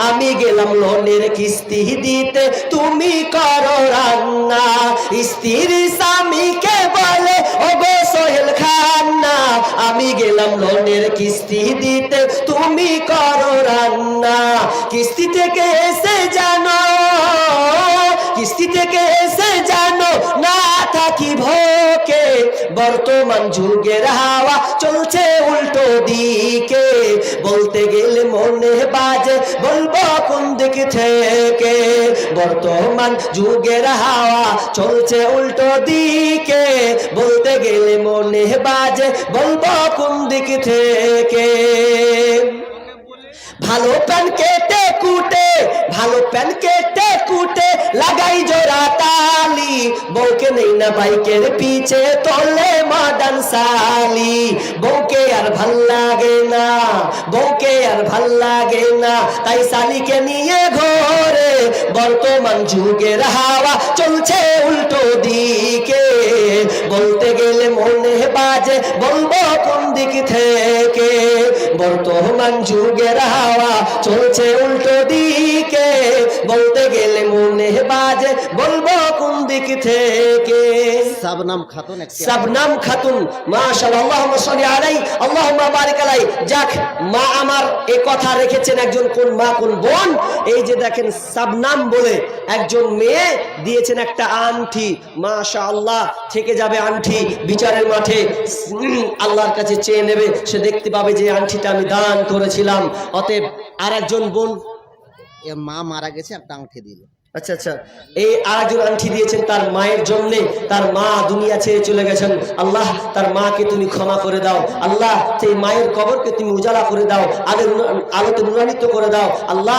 আমি গেলাম লোনের কিস্তি দিতে তুমি করো রান্না। স্ত্রী স্বামীকে বলে ও গো সোহেল খান না, আমি গেলাম লোনের কিস্তি দিতে তুমি করো রান্না। কিস্তি থেকে এসে জানো, কিস্তি থেকে এসে জানো না থাকি ভোকে, বর্তমান যুগের হাওয়া চলছে উল্টো দিকে, বলতে গেলে মনে বাজে বলবো কোন দিক থেকে। বর্তমান যুগের হাওয়া চলছে উল্টো দিকে, বলতে গেলে মনে বাজে বলবো কোন দিক থেকে। ভালো প্যান কেটে কুটে, ভালো প্যান কেটে কুটে লাগাই জোড়া তালি, বউকে নেই না বাইকের পিছে তোলে মডার্ন সালি। বউকে আর ভাল লাগে না, বউকে আর ভাল লাগে না, তাই সালিকে নিয়ে ঘরে। বর্তমান যুগের হাওয়া চলছে উল্টো দিকে, বলতে গেলে মনে বাজে বলবো কোন দিক থেকে। বর্তমান যুগের হাওয়া চলছে উল্টো দিকে, বলতে গেলে মনে বাজে বলবো কোন দিক থেকে। শাবনাম খাতুন। শাবনাম খাতুন, মাশাআল্লাহ, আল্লাহুম্মা সাল্লি আলাই, আল্লাহুম্মা বারিক আলাই। যাক, মা আমার এই কথা রেখেছেন। একজন কোন মা কোন বোন, এই যে দেখেন শাবনাম বলে একজন মেয়ে দিয়েছেন একটা আংটি। মাশাআল্লাহ, থেকে যাবে আংটি বিচারের মাঠে, আল্লাহর কাছে চেয়ে নেবে, সে দেখতে পাবে যে আংটিটা আমি দান করেছিলাম। অতএব আর একজন বোন, এর মা মারা গেছে, একটা আংটি দিল। আচ্ছা আচ্ছা, এই আরেকজন আংটি দিয়েছেন তার মায়ের জন্য। তার মা দুনিয়া ছেড়ে চলে গেছেন। আল্লাহ তার মাকে তুমি ক্ষমা করে দাও। আল্লাহ সেই মায়ের কবরকে তুমি উজালা করে দাও, আলোতে নুরান্বিত করে দাও। আল্লাহ